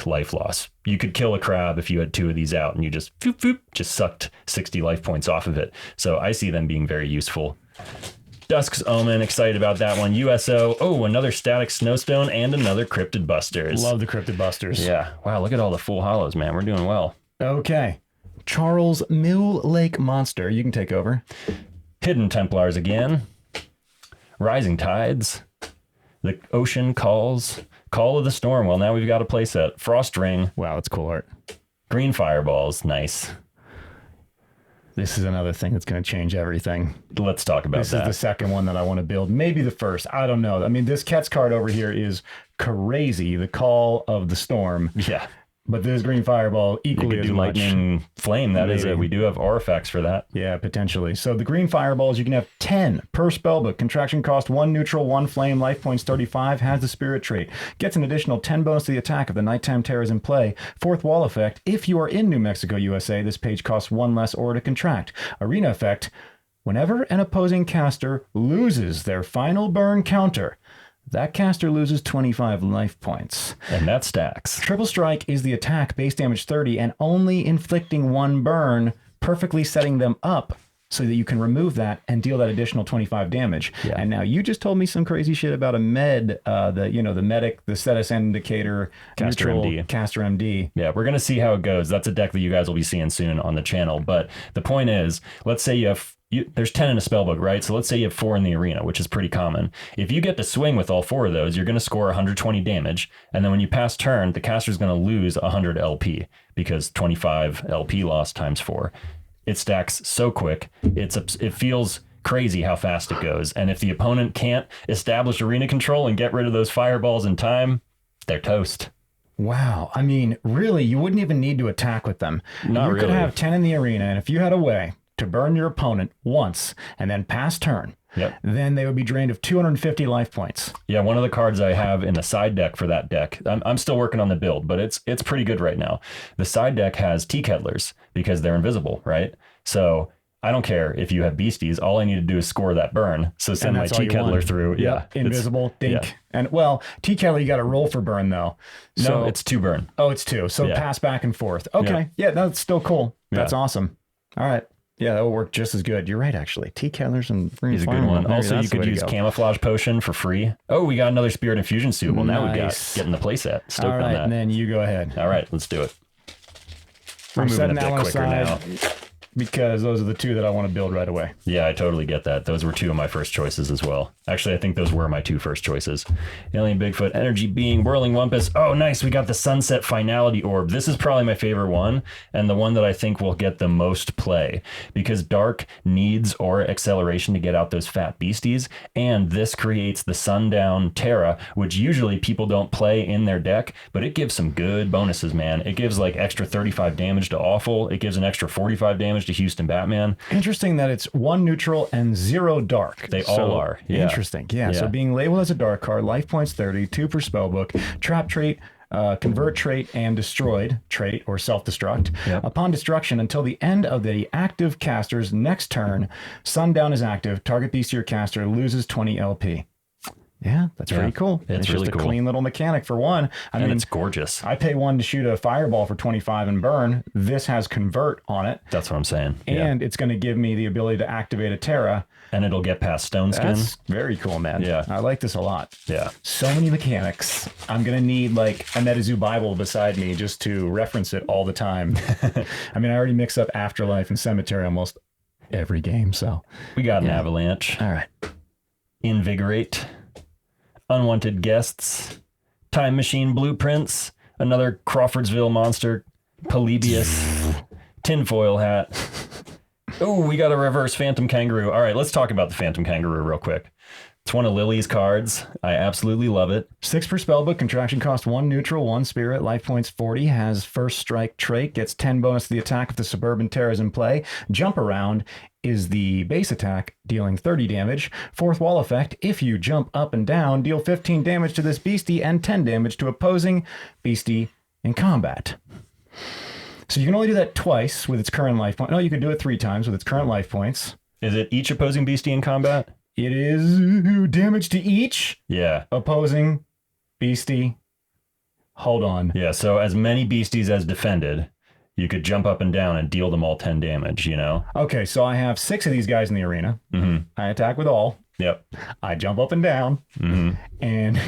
life loss. You could kill a crab if you had 2 of these out, and you just sucked 60 life points off of it. So I see them being very useful. Dusk's Omen, excited about that one. USO, another Static Snowstone and another Cryptid Busters. Love the Cryptid Busters. Yeah. Wow, look at all the full hollows, man. We're doing well. Okay. Charles Mill Lake Monster, you can take over. Hidden Templars again. Rising Tides. The ocean calls. Call of the Storm. Well, now we've got a playset. Frost Ring. Wow, that's cool art. Green Fireballs. Nice. This is another thing that's going to change everything. Let's talk about This that. is the second one that I want to build. Maybe the first. I don't know. I mean, this Ket's card over here is crazy. The Call of the Storm. Yeah. But this Green Fireball You equally could as do much. Lightning Flame. That is Maybe. it. We do have artifacts for that. Yeah, potentially. So the Green Fireballs, you can have 10 per spellbook. Contraction cost 1 neutral, 1 flame, life points 35, has the spirit trait. Gets an additional 10 bonus to the attack if the nighttime terror is in play. Fourth wall effect, if you are in New Mexico, USA, this page costs 1 less aura to contract. Arena effect, whenever an opposing caster loses their final burn counter, that caster loses 25 life points. And that stacks. Triple Strike is the attack, base damage 30, and only inflicting 1 burn, perfectly setting them up so that you can remove that and deal that additional 25 damage. Yeah. And now you just told me some crazy shit about a med, the medic, the status indicator, Caster neutral, MD. Caster MD. Yeah, we're going to see how it goes. That's a deck that you guys will be seeing soon on the channel. But the point is, let's say there's 10 in a spellbook, right? So let's say you have 4 in the arena, which is pretty common. If you get to swing with all 4 of those, you're going to score 120 damage. And then when you pass turn, the caster's going to lose 100 LP because 25 LP loss times 4. It stacks so quick. It feels crazy how fast it goes. And if the opponent can't establish arena control and get rid of those fireballs in time, they're toast. Wow. I mean, really, you wouldn't even need to attack with them. Not you could really. have 10 in the arena, and if you had a way to burn your opponent once and then pass turn, Yep. then they would be drained of 250 life points. Yeah, one of the cards I have in the side deck for that deck, I'm still working on the build, but it's pretty good right now. The side deck has Tea Kettlers because they're invisible, right? So I don't care if you have beasties. All I need to do is score that burn. So send my that's all Tea you Kettler want. through. Yep. Yeah. Invisible, dink. yeah. And well, Tea Kettler, you got to roll for burn though. No, it's 2 burn. Oh, it's 2. So Yeah. pass back and forth. Okay. Yeah, that's still cool. That's awesome. All right. Yeah, that will work just as good. You're right, actually. Tea Kettlers and Green He's a good Fireball. one. Maybe Also, that's you the way could to use go. Camouflage Potion for free. Oh, we got another Spirit Infusion suit. Well, now we got Nice. getting the playset. Stoked All on right, that. and then you go ahead. All right, let's do it. We're I'm moving a setting bit that one quicker aside now. because those are the 2 that I want to build right away. Yeah, I totally get that. Those were 2 of my first choices as well. Actually, I think those were my 2 first choices. Alien Bigfoot, Energy Being, Whirling Wumpus. Oh, nice. We got the Sunset Finality Orb. This is probably my favorite one and the one that I think will get the most play because Dark needs aura acceleration to get out those fat beasties. And this creates the Sundown Terra, which usually people don't play in their deck, but it gives some good bonuses, man. It gives like extra 35 damage to Awful. It gives an extra 45 damage to Houston Batman. Interesting that it's 1 neutral and 0 dark. They all are. Yeah. Interesting. Yeah. So Yeah. being labeled as a dark card, life points 30, 2 per spellbook, trap trait, convert trait, and destroyed trait or self-destruct. Yep. Upon destruction, until the end of the active caster's next turn, Sundown is active. Target beast or caster loses 20 LP. Yeah, that's pretty cool. It's just really a cool. clean little mechanic for one. I And mean, it's gorgeous. I pay 1 to shoot a fireball for 25 and burn. This has convert on it. That's what I'm saying. Yeah. And it's going to give me the ability to activate a Terra. And it'll get past Stone Skin. That's very cool, man. Yeah. I like this a lot. Yeah. So many mechanics. I'm going to need like a MetaZoo Bible beside me just to reference it all the time. I mean, I already mix up Afterlife and Cemetery almost every game. So We got an Avalanche. all right. Invigorate. Unwanted Guests. Time Machine Blueprints. Another Crawfordsville monster. Polybius. Tinfoil Hat. Oh, we got a reverse Phantom Kangaroo. All right, let's talk about the Phantom Kangaroo real quick. It's one of Lily's cards. I absolutely love it. 6 per spellbook, contraction cost 1 neutral, 1 spirit, life points 40, has first strike trait, gets 10 bonus to the attack if the Suburban Terror is in play. Jump around is the base attack, dealing 30 damage. Fourth wall effect, if you jump up and down, deal 15 damage to this beastie and 10 damage to opposing beastie in combat. So you can only do that twice with its current life point. No, you can do it 3 times with its current life points. Is it each opposing beastie in combat? It is damage to each Yeah. opposing beastie. Hold on. Yeah, so as many beasties as defended, you could jump up and down and deal them all 10 damage, you know? Okay, so I have 6 of these guys in the arena. Mm-hmm. I attack with all. Yep. I jump up and down. Mm-hmm. And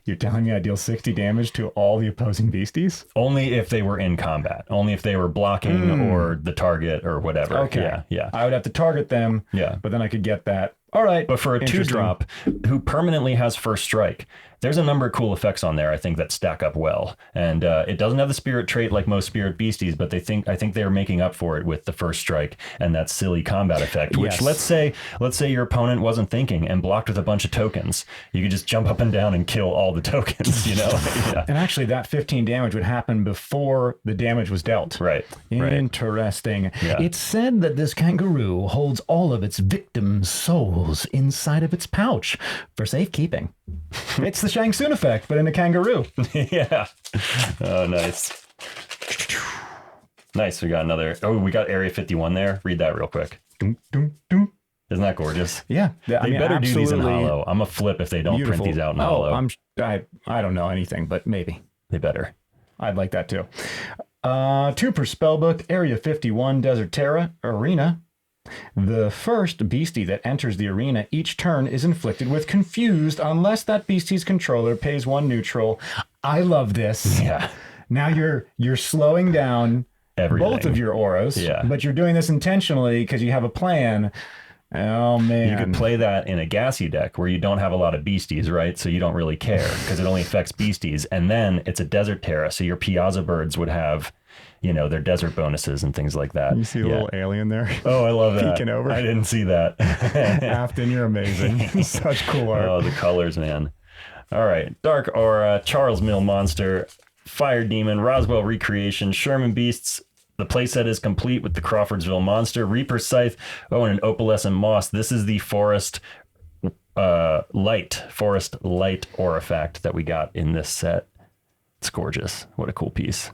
you're telling me I deal 60 damage to all the opposing beasties? Only if they were in combat. Only if they were blocking or the target or whatever. Okay. Yeah. Yeah. I would have to target them. Yeah. But then I could get that All right. But for a Interesting. 2-drop who permanently has first strike, there's a number of cool effects on there, I think, that stack up well. And it doesn't have the spirit trait like most spirit beasties, but I think they're making up for it with the first strike and that silly combat effect, which let's say your opponent wasn't thinking and blocked with a bunch of tokens. You could just jump up and down and kill all the tokens, you know? Yeah. And actually that 15 damage would happen before the damage was dealt. Right. Interesting. Yeah. It's said that this kangaroo holds all of its victims' souls inside of its pouch for safekeeping. It's the Shang Tsung effect, but in a kangaroo. Yeah. Oh, nice. Nice. We got another. Oh, we got Area 51 there. Read that real quick. Dum, dum, dum. Isn't that gorgeous? Yeah. They better do these in hollow. I'm a flip if they don't beautiful. print these out in hollow. I don't know anything, but maybe. They better. I'd like that too. 2 per spellbook, Area 51, Desert Terra, Arena. The first beastie that enters the arena each turn is inflicted with Confused unless that beastie's controller pays 1 neutral. I love this. Yeah. Now you're slowing down Everything. both of your auras, Yeah. but you're doing this intentionally because you have a plan. Oh, man. You could play that in a gassy deck where you don't have a lot of beasties, right? So you don't really care because it only affects beasties. And then it's a Desert Terra, so your Piazza birds would have, you know, their desert bonuses and things like that. You see a little alien there? Oh, I love that. Peeking over. I didn't see that. Afton, you're amazing. Such cool art. Oh, the colors, man. All right. Dark Aura, Charles Mill Monster, Fire Demon, Roswell Recreation, Sherman Beasts. The playset is complete with the Crawfordsville Monster, Reaper Scythe, and an Opalescent Moss. This is the Forest Light Aurafact that we got in this set. It's gorgeous. What a cool piece.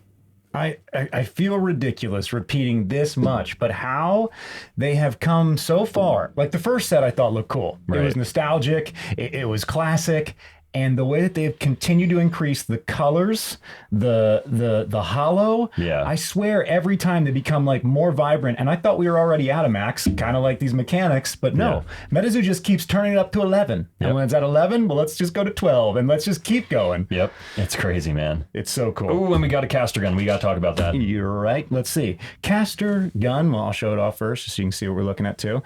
I feel ridiculous repeating this much, but how they have come so far. Like the first set I thought looked cool. Right. It was nostalgic. It was classic. And the way that they've continued to increase the colors, the hollow, yeah. I swear every time they become like more vibrant. And I thought we were already at a max, kind of like these mechanics, but no. Yeah. MetaZoo just keeps turning it up to 11. Yep. And when it's at 11, well, let's just go to 12 and let's just keep going. Yep. It's crazy, man. It's so cool. Oh, and we got a caster gun. We got to talk about that. You're right. Let's see. Caster gun. Well, I'll show it off first so you can see what we're looking at too.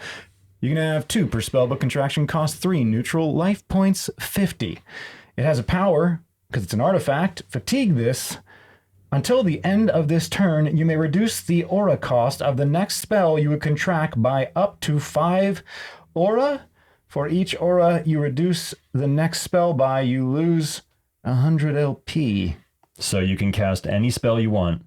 You can have 2 per spellbook contraction, cost 3, neutral, life points 50. It has a power, because it's an artifact, fatigue this. Until the end of this turn, you may reduce the aura cost of the next spell you would contract by up to 5 aura. For each aura you reduce the next spell by, you lose 100 LP. So you can cast any spell you want,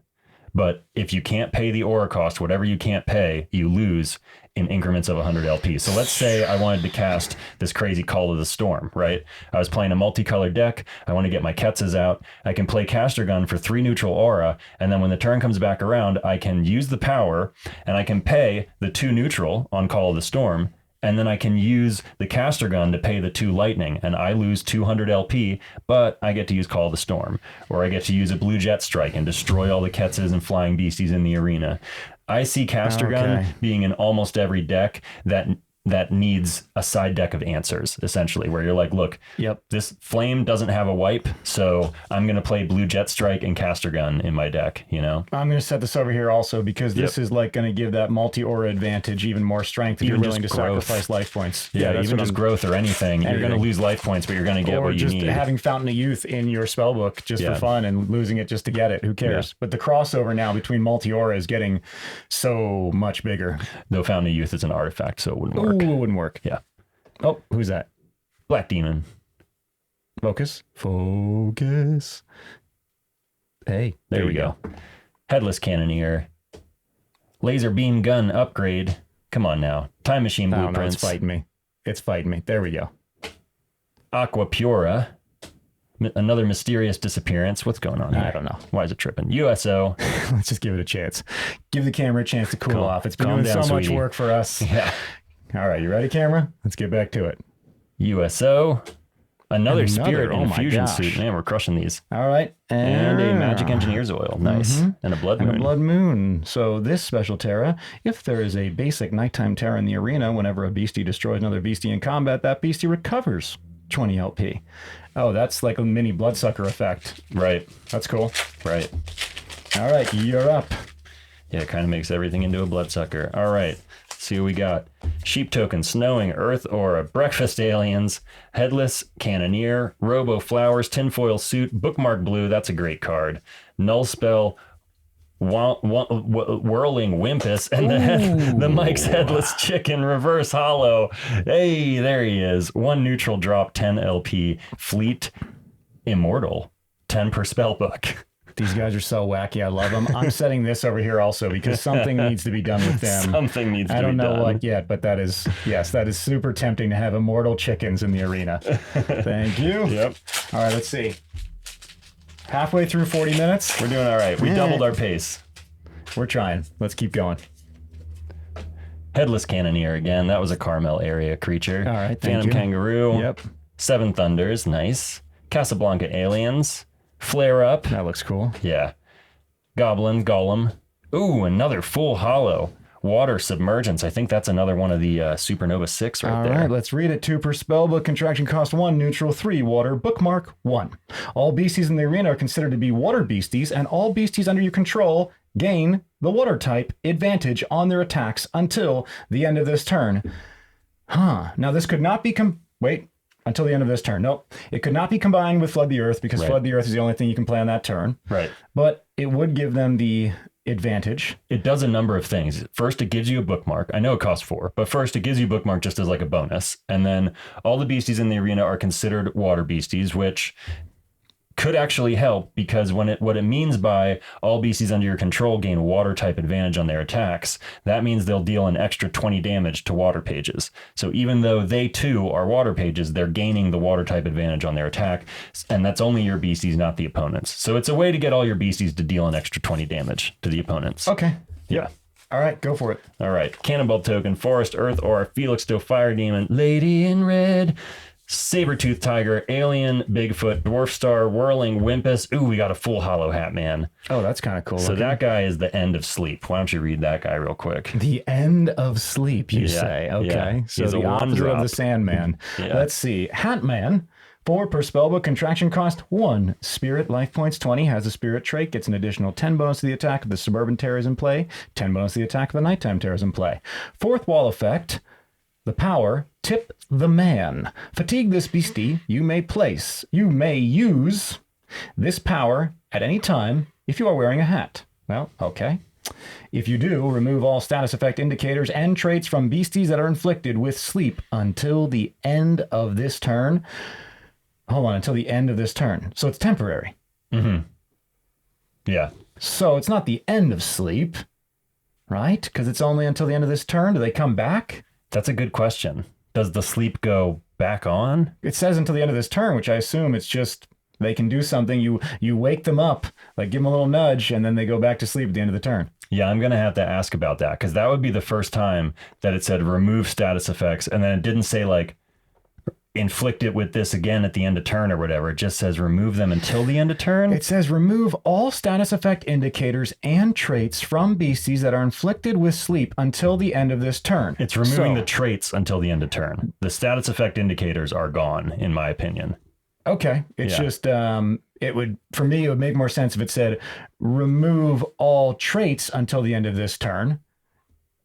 but if you can't pay the aura cost, whatever you can't pay, you lose in increments of 100 LP. So let's say I wanted to cast this crazy Call of the Storm, right? I was playing a multicolored deck. I want to get my Ketzes out. I can play Caster Gun for 3 neutral aura, and then when the turn comes back around, I can use the power, and I can pay the 2 neutral on Call of the Storm, and then I can use the Caster Gun to pay the 2 lightning, and I lose 200 LP, but I get to use Call of the Storm, or I get to use a Blue Jet Strike and destroy all the Ketzes and flying beasties in the arena. I see Caster Gun being in almost every deck that needs a side deck of answers, essentially, where you're like, look, this flame doesn't have a wipe, so I'm going to play Blue Jet Strike and Caster Gun in my deck, you know? I'm going to set this over here also because this is like going to give that multi-aura advantage even more strength if you're willing to sacrifice life points. Yeah, even just growth or anything. You're going to lose life points, but you're going to get what you need. Or just having Fountain of Youth in your spellbook just for fun and losing it just to get it. Who cares? Yeah. But the crossover now between multi-aura is getting so much bigger. Though Fountain of Youth is an artifact, so it wouldn't work. Ooh, it wouldn't work. Yeah. Oh, who's that? Black Demon. Focus. Focus. Hey, there we go. Headless Cannoneer. Laser Beam Gun upgrade. Come on now. Time Machine Blueprints. No, it's fighting me. It's fighting me. There we go. Aqua Pura. Another mysterious disappearance. What's going on here? I don't know. Why is it tripping? USO. Let's just give it a chance. Give the camera a chance to cool off. It's been doing so much work for us. Yeah. All right, you ready, camera? Let's get back to it. USO. Another Spirit Infusion suit. Man, we're crushing these. All right. And a Magic Engineer's Oil. Nice. And a Blood Moon. And a Blood Moon. So this special Terra, if there is a basic nighttime Terra in the arena, whenever a beastie destroys another beastie in combat, that beastie recovers 20 LP. Oh, that's like a mini Bloodsucker effect. Right. That's cool. Right. All right, you're up. Yeah, it kind of makes everything into a Bloodsucker. All right. See what we got. Sheep token, snowing, earth aura, breakfast aliens, headless cannoneer, robo flowers, tinfoil suit, bookmark blue. That's a great card. Null spell, whirling Wimpus, and the Mike's headless chicken reverse hollow. Hey, there he is. 1 neutral drop, 10 LP. Fleet immortal, 10 per spell book. These guys are so wacky. I love them. I'm setting this over here also because something needs to be done with them. Something needs to be done. I don't know what yet, but that is super tempting to have immortal chickens in the arena. Thank you. Yep. All right, let's see. Halfway through 40 minutes. We're doing all right. We doubled our pace. We're trying. Let's keep going. Headless Cannoneer again. That was a Carmel area creature. All right, Phantom Kangaroo. Yep. 7 Thunders. Nice. Casablanca Aliens. Flare Up. That looks cool. Yeah. Goblin, Golem. Ooh, another full hollow. Water Submergence. I think that's another one of the Supernova 6 right there. All right, let's read it. 2 per spellbook. Contraction cost 1. Neutral 3. Water. Bookmark 1. All beasties in the arena are considered to be water beasties, and all beasties under your control gain the water type advantage on their attacks until the end of this turn. Now this could not be until the end of this turn. Nope. It could not be combined with Flood the Earth because Flood the Earth is the only thing you can play on that turn. Right. But it would give them the advantage. It does a number of things. First, it gives you a bookmark. I know it costs 4, but first it gives you a bookmark just as like a bonus. And then all the beasties in the arena are considered water beasties, which could actually help because what it means by all beasties under your control gain water type advantage on their attacks, that means they'll deal an extra 20 damage to water pages. So even though they too are water pages, they're gaining the water type advantage on their attack, and that's only your beasties, not the opponents. So it's a way to get all your beasties to deal an extra 20 damage to the opponents. Okay. Yeah. All right, go for it. All right. Cannonball Token, Forest, Earth Aura, Felix Doe, Fire Demon, Lady in Red, Saber-Tooth Tiger, Alien, Bigfoot, Dwarf Star, Whirling Wimpus. Ooh, we got a full hollow hat, man. Oh, that's kind of cool. So that guy is the End of Sleep. Why don't you read that guy real quick? The End of Sleep, you say? Okay. Yeah. So He's the opposite of the Sandman. Yeah. Let's see. Hatman. 4 per spellbook. Contraction cost 1. Spirit, life points 20. Has a spirit trait. Gets an additional 10 bonus to the attack of the suburban terrors in play. 10 bonus to the attack of the nighttime terrors in play. 4th wall effect. The power, Tip the Man. Fatigue this beastie. You may use this power at any time if you are wearing a hat. Well, okay. If you do, remove all status effect indicators and traits from beasties that are inflicted with sleep until the end of this turn. Hold on, until the end of this turn. So it's temporary. Mm-hmm. Yeah. So it's not the end of sleep, right? Because it's only until the end of this turn. Do they come back? That's a good question. Does the sleep go back on? It says until the end of this turn, which I assume it's just they can do something. You wake them up, like give them a little nudge, and then they go back to sleep at the end of the turn. Yeah, I'm going to have to ask about that because that would be the first time that it said remove status effects, and then it didn't say like inflict it with this again at the end of turn or whatever. It just says remove them until the end of turn. It says remove all status effect indicators and traits from beasties that are inflicted with sleep until the end of this turn. It's removing the traits until the end of turn. The status effect indicators are gone, in my opinion. Okay. It's just, it would make more sense if it said remove all traits until the end of this turn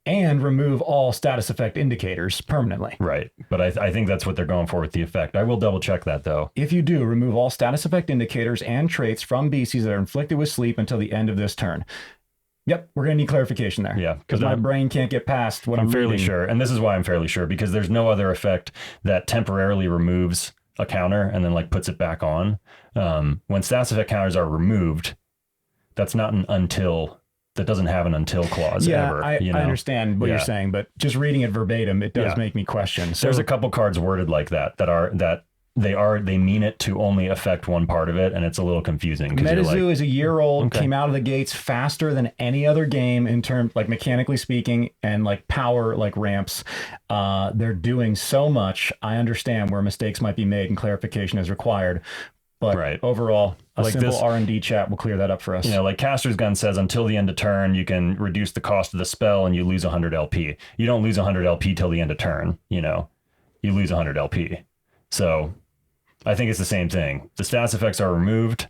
and remove all status effect indicators permanently. Right. But I think that's what they're going for with the effect. I will double check that though. If you do, remove all status effect indicators and traits from beasties that are inflicted with sleep until the end of this turn. Yep, we're going to need clarification there. Yeah. Because my brain can't get past what I'm fairly reading. sure. And this is why I'm fairly sure, because there's no other effect that temporarily removes a counter and then like puts it back on. When status effect counters are removed, that's not an until. That doesn't have an until clause ever. I understand what you're saying, but just reading it verbatim, it does make me question. So there's a couple cards worded like that they mean it to only affect one part of it, and it's a little confusing. MetaZoo is a year old, came out of the gates faster than any other game in terms, like mechanically speaking, and like power, like ramps. They're doing so much. I understand where mistakes might be made and clarification is required. But overall, a like simple R&D chat will clear that up for us. Like Caster's Gun says, until the end of turn, you can reduce the cost of the spell and you lose 100 LP. You don't lose 100 LP till the end of turn, you lose 100 LP. So I think it's the same thing. The status effects are removed.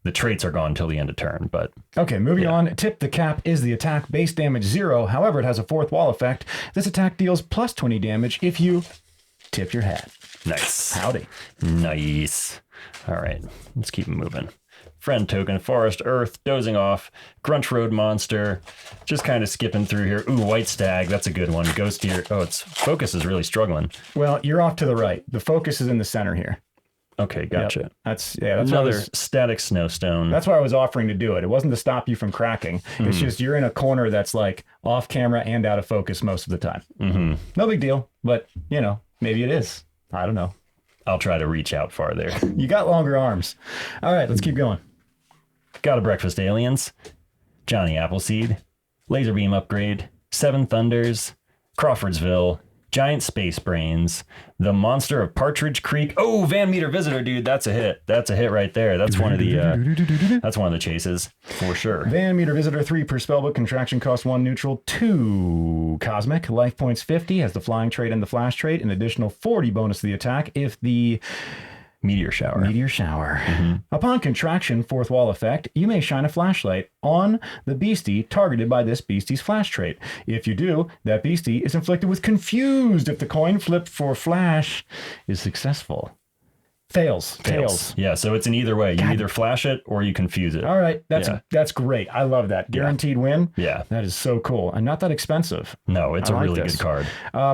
The traits are gone till the end of turn, but Okay, moving on. Tip the Cap is the attack base damage 0. However, it has a fourth wall effect. This attack deals plus 20 damage if you tip your hat. nice. Howdy. Nice. All right, let's keep moving. Friend token, Forest Earth, Dozing Off, Grunch Road Monster, just kind of skipping through here. Ooh, White Stag, that's a good one. Ghost Deer. Oh, its focus is really struggling. Well, you're off to the right. The focus is in the center here. Okay, gotcha. Yep. That's Another static snowstone. That's why I was offering to do it. It wasn't to stop you from cracking. It's just you're in a corner that's like off camera and out of focus most of the time. No big deal, but maybe it is. I don't know. I'll try to reach out farther. You got longer arms. All right, let's keep going. Got a Breakfast Aliens, Johnny Appleseed, Laser Beam Upgrade, Seven Thunders, Crawfordsville, Giant Space Brains, The Monster of Partridge Creek. Oh, Van Meter Visitor, dude, that's a hit. That's a hit right there. That's one of the chases for sure. Van Meter Visitor 3 per spellbook, contraction cost 1 neutral, 2 cosmic, life points 50, has the flying trait and the flash trait, an additional 40 bonus to the attack if the Meteor Shower. Upon contraction, fourth wall effect, you may shine a flashlight on the beastie targeted by this beastie's flash trait. If you do, that beastie is inflicted with confused if the coin flip for flash is successful. Fails. Yeah, so it's an either way. You either flash it or you confuse it. All right, that's great. I love that. Guaranteed win. Yeah. That is so cool. And not that expensive. No, it's a really good card.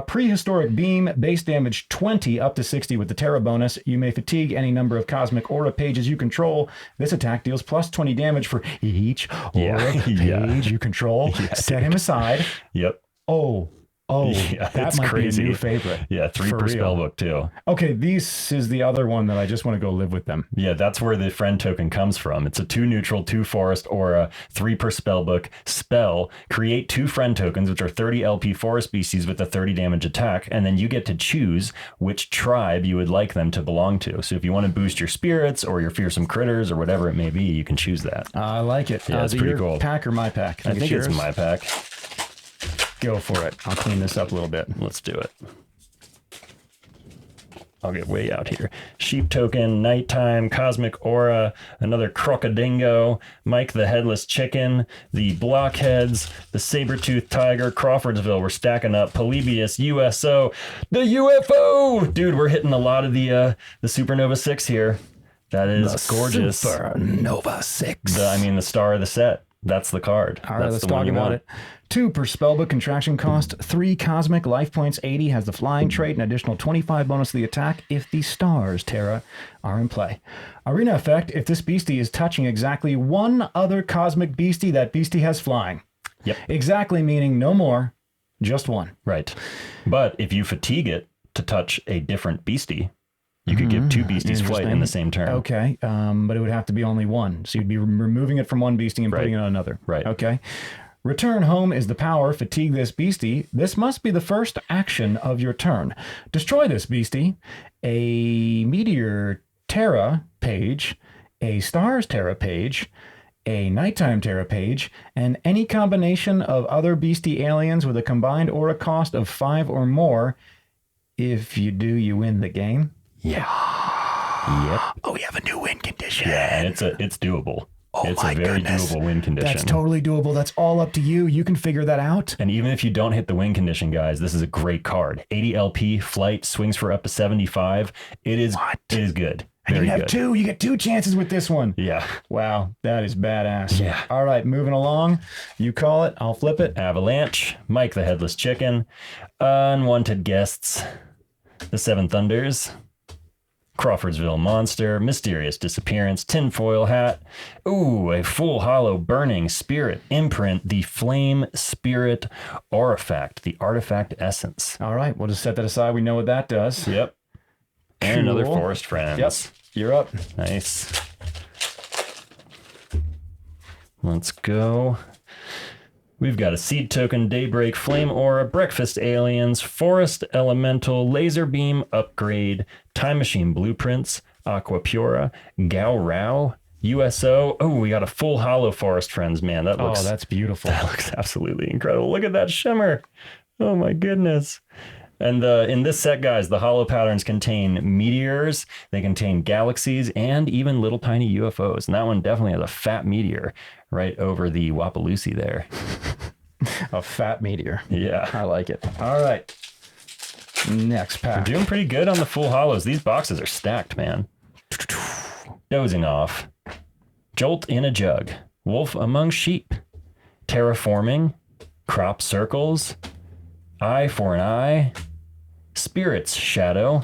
Prehistoric Beam, base damage 20 up to 60 with the Terra bonus. You may fatigue any number of cosmic aura pages you control. This attack deals plus 20 damage for each aura page you control. Set him aside. Yep. Oh, yeah, that might crazy. be a new favorite. Yeah, 3 per spellbook too. Okay, this is the other one that I just want to go live with them. Yeah, that's where the friend token comes from. It's a 2 neutral, 2 forest aura, 3 per spellbook spell. Create 2 friend tokens, which are 30 LP forest species with a 30 damage attack, and then you get to choose which tribe you would like them to belong to. So if you want to boost your spirits or your fearsome critters or whatever it may be, you can choose that. I like it. Yeah, it's pretty cool. Pack or my pack? I think it's my pack. Go for it. I'll clean this up a little bit. Let's do it. I'll get way out here. Sheep token, nighttime, cosmic aura, another crocodingo, Mike the headless chicken, the blockheads, the saber-toothed tiger, Crawfordsville. We're stacking up. Polybius, USO, the UFO. Dude, we're hitting a lot of the Supernova 6 here. That is gorgeous. Supernova 6. The star of the set. That's the card. All right, let's talk about it. 2 per spellbook, contraction cost 3 cosmic, life points 80, has the flying trait, an additional 25 bonus to the attack if the stars Terra are in play. Arena effect, if this beastie is touching exactly one other cosmic beastie, that beastie has flying. Yep. Exactly meaning no more, just one. Right. But if you fatigue it to touch a different beastie, you could give 2 beasties flight in the same turn. Okay, but it would have to be only one. So you'd be removing it from one beastie and putting it on another. Right. Okay. Return home is the power. Fatigue this beastie. This must be the first action of your turn. Destroy this beastie. A Meteor Terra page, a Stars Terra page, a Nighttime Terra page, and any combination of other beastie aliens with a combined aura cost of 5 or more. If you do, you win the game. Yeah. Yep. Oh, we have a new win condition. Yeah, and it's doable. Oh, it's a very doable win condition. That's totally doable. That's all up to you. You can figure that out. And even if you don't hit the win condition, guys, this is a great card. 80 LP, flight, swings for up to 75. It is good. And Very you have good. 2. You get 2 chances with this one. Yeah. Wow, that is badass. Yeah. All right, moving along. You call it. I'll flip it. Avalanche, Mike the Headless Chicken, Unwanted Guests, the Seven Thunders, Crawfordsville Monster, Mysterious Disappearance, Tinfoil Hat, a Full Hollow Burning Spirit Imprint, the Flame Spirit Artifact, the Artifact Essence. All right, we'll just set that aside. We know what that does. Yep. And another Forest Friends. Yep, you're up. Nice. Let's go. We've got a Seed Token, Daybreak, Flame Aura, Breakfast Aliens, Forest Elemental, Laser Beam Upgrade, Time Machine Blueprints, Aqua Pura, Gao Rao, USO. Oh, we got a Full Hollow Forest Friends, man. That's beautiful. That looks absolutely incredible. Look at that shimmer. Oh my goodness. And in this set, guys, the hollow patterns contain meteors, they contain galaxies, and even little tiny UFOs. And that one definitely has a fat meteor right over the Wapaloosie there. A fat meteor. Yeah. I like it. All right. Next pack. We're doing pretty good on the full hollows. These boxes are stacked, man. Dozing off. Jolt in a jug. Wolf among sheep. Terraforming. Crop circles. Eye for an eye. Spirits shadow.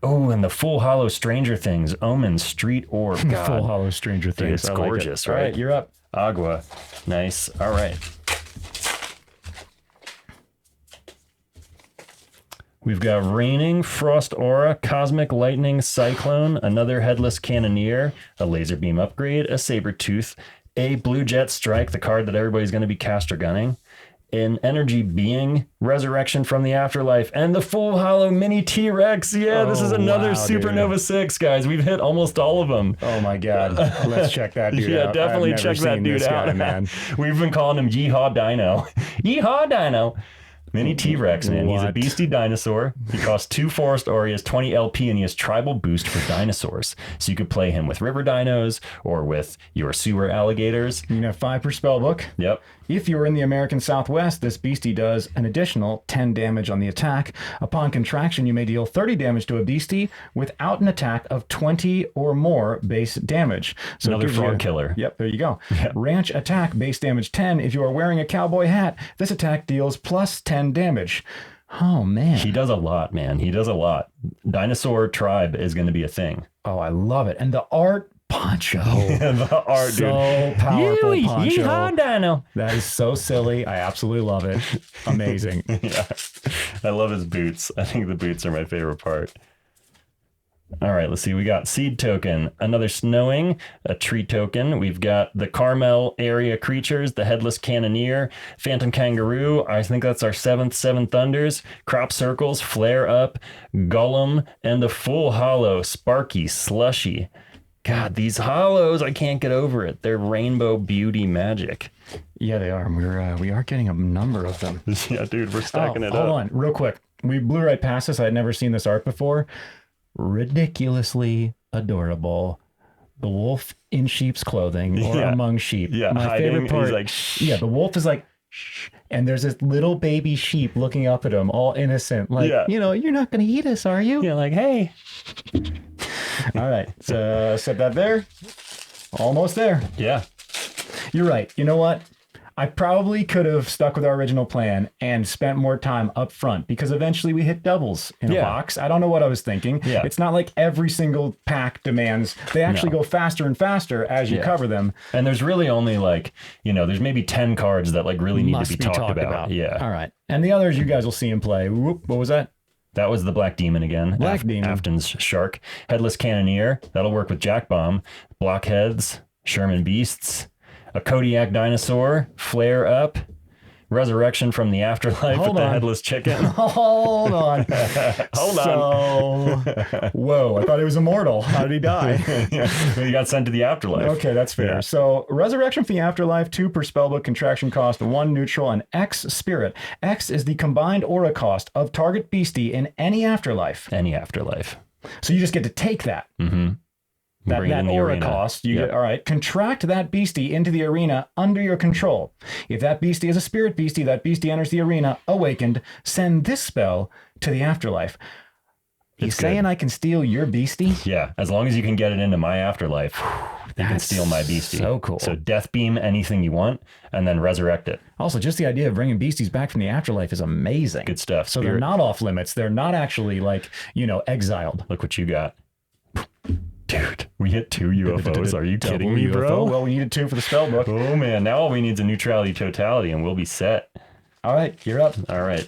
Oh, and the full hollow Stranger Things. Omen Street Orb. God. Full hollow Stranger Things. Dude, it's gorgeous, right? All right, you're up. Agua. Nice. All right. We've got Raining, Frost Aura, Cosmic Lightning, Cyclone, another Headless Cannoneer, a Laser Beam Upgrade, a Saber Tooth, a Blue Jet Strike, the card that everybody's going to be caster gunning, an Energy Being, Resurrection from the Afterlife, and the Full Hollow Mini TRex. Yeah, this is another Supernova 6, guys. We've hit almost all of them. Oh my God. Let's check that dude out. Yeah, definitely check that dude out. Guy, man. We've been calling him Yeehaw Dino. Yeehaw Dino. Mini T-Rex, man. What? He's a beastie dinosaur. He costs 2 Forest Ore. He has 20 LP, and he has Tribal Boost for dinosaurs. So you could play him with river dinos or with your sewer alligators. You can have 5 per spell book. Yep. If you are in the American Southwest, this beastie does an additional 10 damage on the attack. Upon contraction, you may deal 30 damage to a beastie without an attack of 20 or more base damage. So Another frog killer. Yep, there you go. Yep. Ranch attack, base damage 10. If you are wearing a cowboy hat, this attack deals plus 10 damage. Oh, man. He does a lot, man. He does a lot. Dinosaur tribe is going to be a thing. Oh, I love it. And the art... Poncho. The art, so dude. Powerful Poncho. Yeehaw, Dino. That is so silly. I absolutely love it. Amazing. Yeah. I love his boots. I think the boots are my favorite part. All right, let's see. We got Seed Token, another Snowing, a Tree Token. We've got the Carmel Area Creatures, the Headless Cannoneer, Phantom Kangaroo. I think that's our 7th Seven Thunders, Crop Circles, Flare Up, Gollum, and the Full Hollow Sparky Slushy. God, these hollows, I can't get over it. They're rainbow beauty magic. Yeah, they are. We are getting a number of them. Yeah, dude, we're stacking it up. Hold on, real quick. We blew right past this. I had never seen this art before. Ridiculously adorable. The wolf in sheep's clothing or among sheep. Yeah, my hiding, favorite part. He's like, shh. Yeah, the wolf is like, shh. And there's this little baby sheep looking up at him, all innocent. Like, you know, you're not going to eat us, are you? Yeah, like, hey. All right, so set that there. Almost there. Yeah. You're right. You know what? I probably could have stuck with our original plan and spent more time up front because eventually we hit doubles in a box. I don't know what I was thinking. Yeah. It's not like every single pack demands. They actually go faster and faster as you cover them. And there's really only like, you know, there's maybe 10 cards that like really need to be talked about. Yeah. All right. And the others you guys will see in play. Whoop, what was that? That was the Black Demon again. Black Demon. Afton's Shark. Headless Cannoneer. That'll work with Jack Bomb. Blockheads. Sherman Beasts. A Kodiak Dinosaur. Flare Up. Resurrection from the Afterlife with the Headless Chicken. Hold on. Hold on. Whoa, I thought he was immortal. How did he die? He got sent to the Afterlife. Okay, that's fair. Yeah. So, Resurrection from the Afterlife, 2 per spellbook, contraction cost, 1 neutral, and X Spirit. X is the combined aura cost of target beastie in any afterlife. Any Afterlife. So you just get to take that. Mm-hmm. That aura cost, you get, all right, contract that beastie into the arena under your control. If that beastie is a spirit beastie, that beastie enters the arena awakened, send this spell to the afterlife. You saying I can steal your beastie? Yeah, as long as you can get it into my afterlife, you can steal my beastie. So cool. So death beam anything you want, and then resurrect it. Also, just the idea of bringing beasties back from the afterlife is amazing. Good stuff. So they're not off limits. They're not actually like, you know, exiled. Look what you got. Dude, we hit 2 UFOs. Are you kidding me, bro? Well, we needed 2 for the spell book. Oh, man. Now all we need is a neutrality totality, and we'll be set. All right, you're up. All right.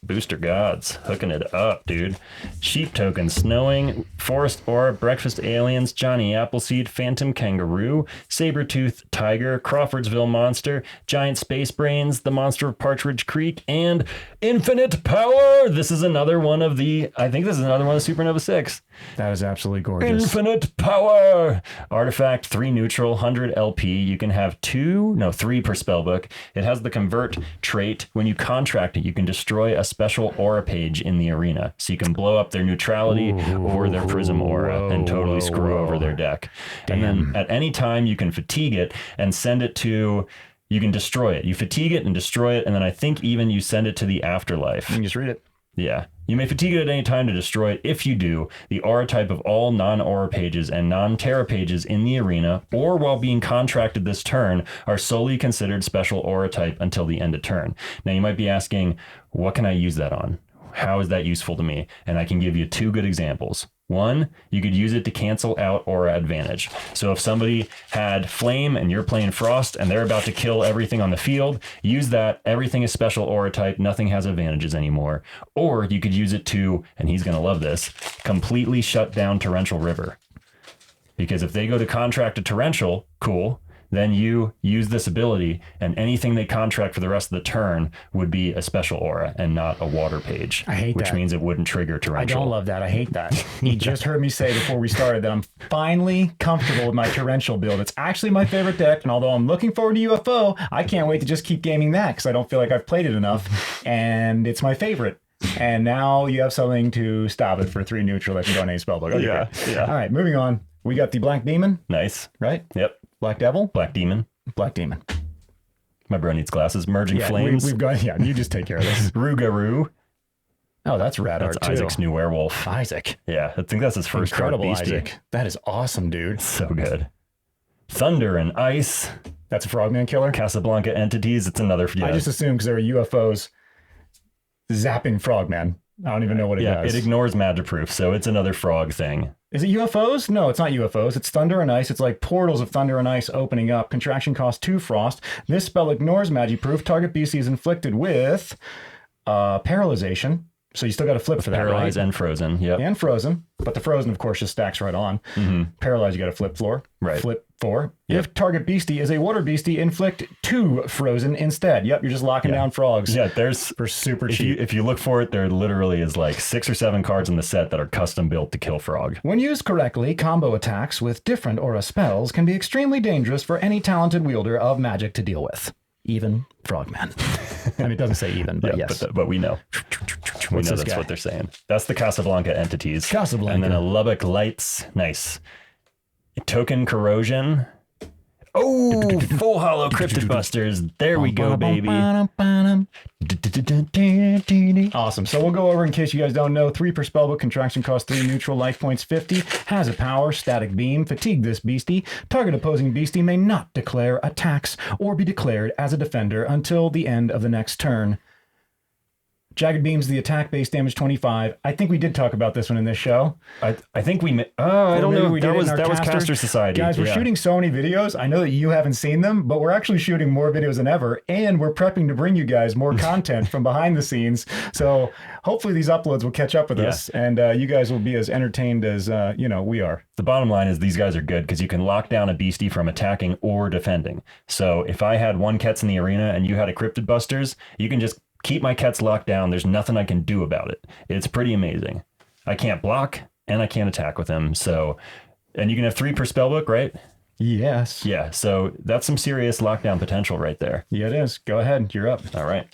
Booster Gods, hooking it up, dude. Sheep Token, Snowing, Forest Orb, Breakfast Aliens, Johnny Appleseed, Phantom Kangaroo, Sabertooth Tiger, Crawfordsville Monster, Giant Space Brains, the Monster of Partridge Creek, and Infinite Power. This is another one of I think this is another one of Supernova 6. That is absolutely gorgeous. Infinite Power. Artifact, 3 neutral, 100 LP. You can have 3 per spellbook. It has the Convert trait. When you contract it, you can destroy a special aura page in the arena. So you can blow up their neutrality or their prism aura and totally screw over their deck. Damn. And then at any time, you can fatigue it and send it to... You can destroy it. You fatigue it and destroy it, and then I think even you send it to the afterlife. You can just read it. Yeah. You may fatigue it at any time to destroy it. If you do, the aura type of all non-aura pages and non-terra pages in the arena, or while being contracted this turn, are solely considered special aura type until the end of turn. Now you might be asking, what can I use that on? How is that useful to me? And I can give you 2 good examples. One, you could use it to cancel out aura advantage. So if somebody had flame and you're playing frost and they're about to kill everything on the field, use that. Everything is special aura type. Nothing has advantages anymore. Or you could use it to, and he's going to love this, completely shut down Torrential River. Because if they go to contract a Torrential, cool. Then you use this ability, and anything they contract for the rest of the turn would be a special aura and not a water page. I hate which that. means it wouldn't trigger torrential. I don't love that. I hate that. He just heard me say before we started that I'm finally comfortable with my torrential build. It's actually my favorite deck, and although I'm looking forward to UFO, I can't wait to just keep gaming that because I don't feel like I've played it enough, and it's my favorite. And now you have something to stop it for 3 neutral that can go on any spellbook. Okay, Yeah, great. yeah. All right, moving on. We got the Black Demon, Nice. right? Yep. Black Devil, Black Demon. Black Demon. My bro needs glasses. Merging Yeah, Flames. we've got. Yeah, you just take care of this. Rugaroo. Oh, that's rad That's art too. Isaac's new werewolf. Isaac. Yeah, I think that's his first Incredible dark beastie. Isaac. That is awesome, dude. So good. Thunder and Ice. That's a Frogman killer. Casablanca Entities. It's another. Yeah, I just assumed because there are UFOs zapping Frogman. I don't even know what it does. it ignores magic proof, so it's another frog thing. Is it UFOs? No, it's not UFOs. It's Thunder and Ice. It's like portals of Thunder and Ice opening up. Contraction cost 2 frost. This spell ignores magic proof. Target BC is inflicted with paralyzation. So you still got to flip for that, Paralyzed right? and frozen. Yep. And frozen. But the frozen, of course, just stacks right on. Paralyzed, you got to flip floor. Right. Flip 4. Yep. If target beastie is a water beastie, inflict 2 frozen instead. Yep, you're just locking down frogs. Yeah, there's For super cheap. if you look for it, there literally is like 6 or 7 cards in the set that are custom built to kill frog. When used correctly, combo attacks with different aura spells can be extremely dangerous for any talented wielder of magic to deal with. Even Frogman. I mean, it doesn't say even, but Yeah, yes. but we know. We What's know this that's guy? what they're saying. That's the Casablanca Entities. Casablanca. And then a Lubbock Lights. Nice. Token Corrosion. Oh, full hollow Cryptid Busters. There we go, baby. Awesome. So we'll go over in case you guys don't know. 3 per spellbook, contraction cost 3, neutral, life points 50, has a power, static beam, fatigue this beastie. Target opposing beastie may not declare attacks or be declared as a defender until the end of the next turn. Jagged Beam's the attack base damage 25. I think we did talk about this one in this show. I think we. I don't know. We did That it was in our Caster Society. Guys, we're Yeah. shooting so many videos. I know that you haven't seen them, but we're actually shooting more videos than ever, and we're prepping to bring you guys more content from behind the scenes. So hopefully these uploads will catch up with us, and you guys will be as entertained as we are. The bottom line is these guys are good because you can lock down a beastie from attacking or defending. So if I had 1 Kets in the arena and you had a Cryptid Busters, you can just keep my Kets locked down. There's nothing I can do about it. It's pretty amazing. I can't block and I can't attack with them. So, and you can have 3 per spellbook, right? Yes. Yeah. So that's some serious lockdown potential right there. Yeah, it is. Go ahead. You're up. All right.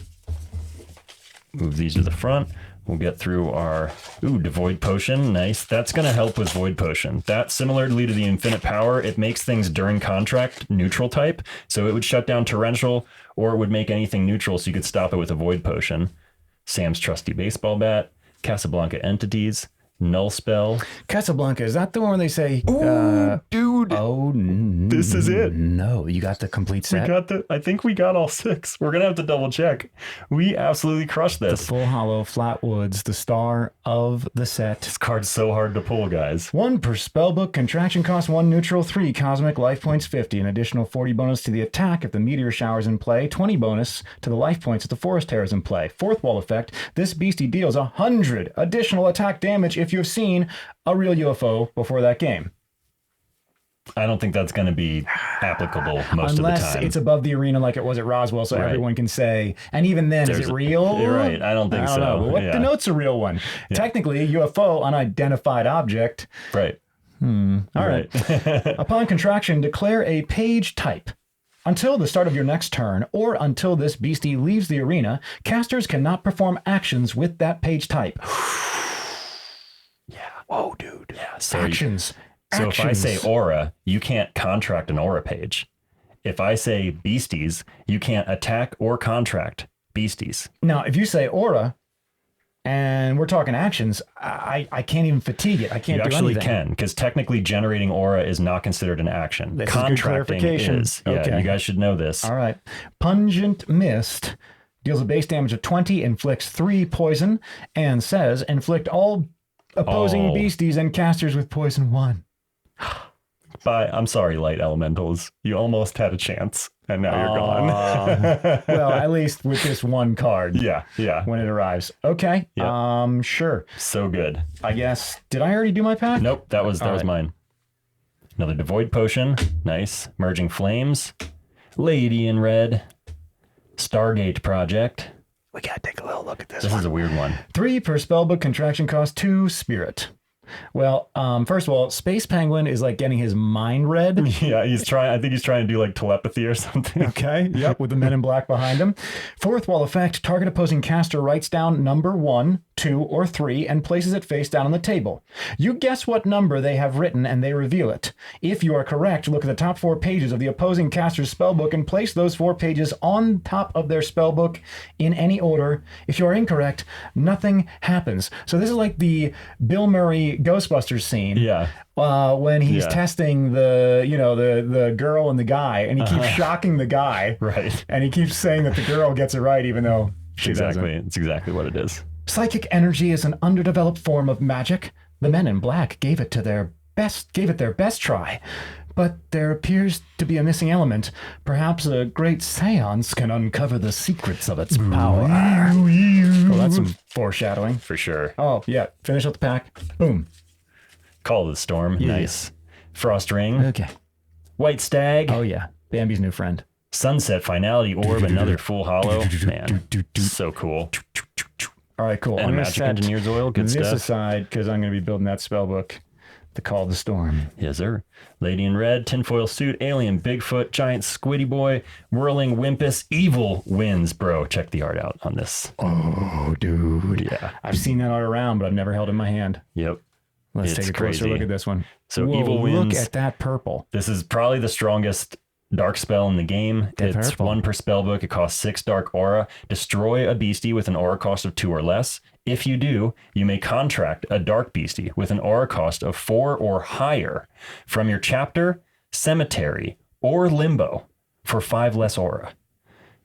Move these to the front. We'll get through our, Devoid Potion. Nice. That's going to help with Void Potion. That, similarly to the Infinite Power, it makes things during contract neutral type. So it would shut down Torrential, or it would make anything neutral so you could stop it with a Void Potion. Sam's Trusty Baseball Bat, Casablanca Entities, Null spell. Casablanca, is that the one where they say, Dude. oh, This is it. No, you got the complete set? I think we got all 6. We're going to have to double check. We absolutely crushed this. Full Hollow, Flatwoods, the star of the set. This card's so hard to pull, guys. 1 per spellbook, contraction cost 1 neutral, 3 cosmic, life points 50, an additional 40 bonus to the attack if the meteor shower is in play, 20 bonus to the life points if the forest terror is in play. 4th wall effect, this beastie deals 100 additional attack damage if you've seen a real UFO before that game. I don't think that's going to be applicable most Unless of the time. it's above the arena like it was at Roswell, so Right. everyone can say, and even then, is it real? You're right. I don't think so. Know. What denotes a real one? Technically, a UFO, unidentified object. Right. All right. Upon contraction, declare a page type. Until the start of your next turn, or until this beastie leaves the arena, casters cannot perform actions with that page type. Yeah. Whoa, dude. Yeah. So Actions. So if I say aura, you can't contract an aura page. If I say beasties, you can't attack or contract beasties. Now, if you say aura, and we're talking actions, I can't even fatigue it. I can't You do actually anything. can, because technically generating aura is not considered an action. This is good Contracting clarification. is. Yeah, Okay. you guys should know this. All right. Pungent Mist deals a base damage of 20, inflicts 3 poison, and says inflict all opposing beasties and casters with poison 1. Bye. I'm sorry, light elementals. You almost had a chance, and now you're gone. Well, at least with this one card. Yeah, yeah. When it arrives. Okay. Yeah. Sure. So good. I guess. Did I already do my pack? Nope, that was mine. Another Devoid Potion. Nice. Merging Flames. Lady in Red. Stargate Project. We gotta take a little look at this. This is a weird one. 3 per spellbook, contraction cost 2, Spirit. Well, first of all, Space Penguin is like getting his mind read. Yeah, I think he's trying to do like telepathy or something. Okay. Yep. With the Men in Black behind him. 4th wall effect. Target opposing caster writes down number 1, 2, or 3 and places it face down on the table. You guess what number they have written and they reveal it. If you are correct, look at the top 4 pages of the opposing caster's spellbook and place those 4 pages on top of their spellbook in any order. If you are incorrect, nothing happens. So this is like the Bill Murray Ghostbusters scene. Yeah. When he's testing the girl and the guy, and he keeps shocking the guy. Right. And he keeps saying that the girl gets it right, even though she doesn't. It's exactly what it is. Psychic energy is an underdeveloped form of magic. The Men in Black gave it their best try. But there appears to be a missing element. Perhaps a great seance can uncover the secrets of its power. Well, that's some foreshadowing. For sure. Oh, yeah. Finish up the pack. Boom. Call of the Storm. Yeah. Nice. Frost Ring. Okay. White Stag. Oh, yeah. Bambi's new friend. Sunset Finality Orb. Another full hollow. Man, so cool. All right, cool. And I'm gonna Magic set Engineer's Oil. Good this stuff. aside because I'm going to be building that spell book to Call the Storm. Yes, sir. Lady in Red, Tinfoil Suit, Alien Bigfoot, Giant Squiddy Boy, Whirling Wimpus, Evil Wins, bro. Check the art out on this. Oh, dude. Yeah. I've seen that art around, but I've never held it in my hand. Yep. Let's It's take a closer crazy. look at this one. So Whoa, Evil Wins. Look at that purple. This is probably the strongest dark spell in the game. Dead It's purple. 1 per spell book. It costs 6 dark aura. Destroy a beastie with an aura cost of 2 or less. If you do, you may contract a dark beastie with an aura cost of 4 or higher from your chapter, cemetery, or limbo for 5 less aura.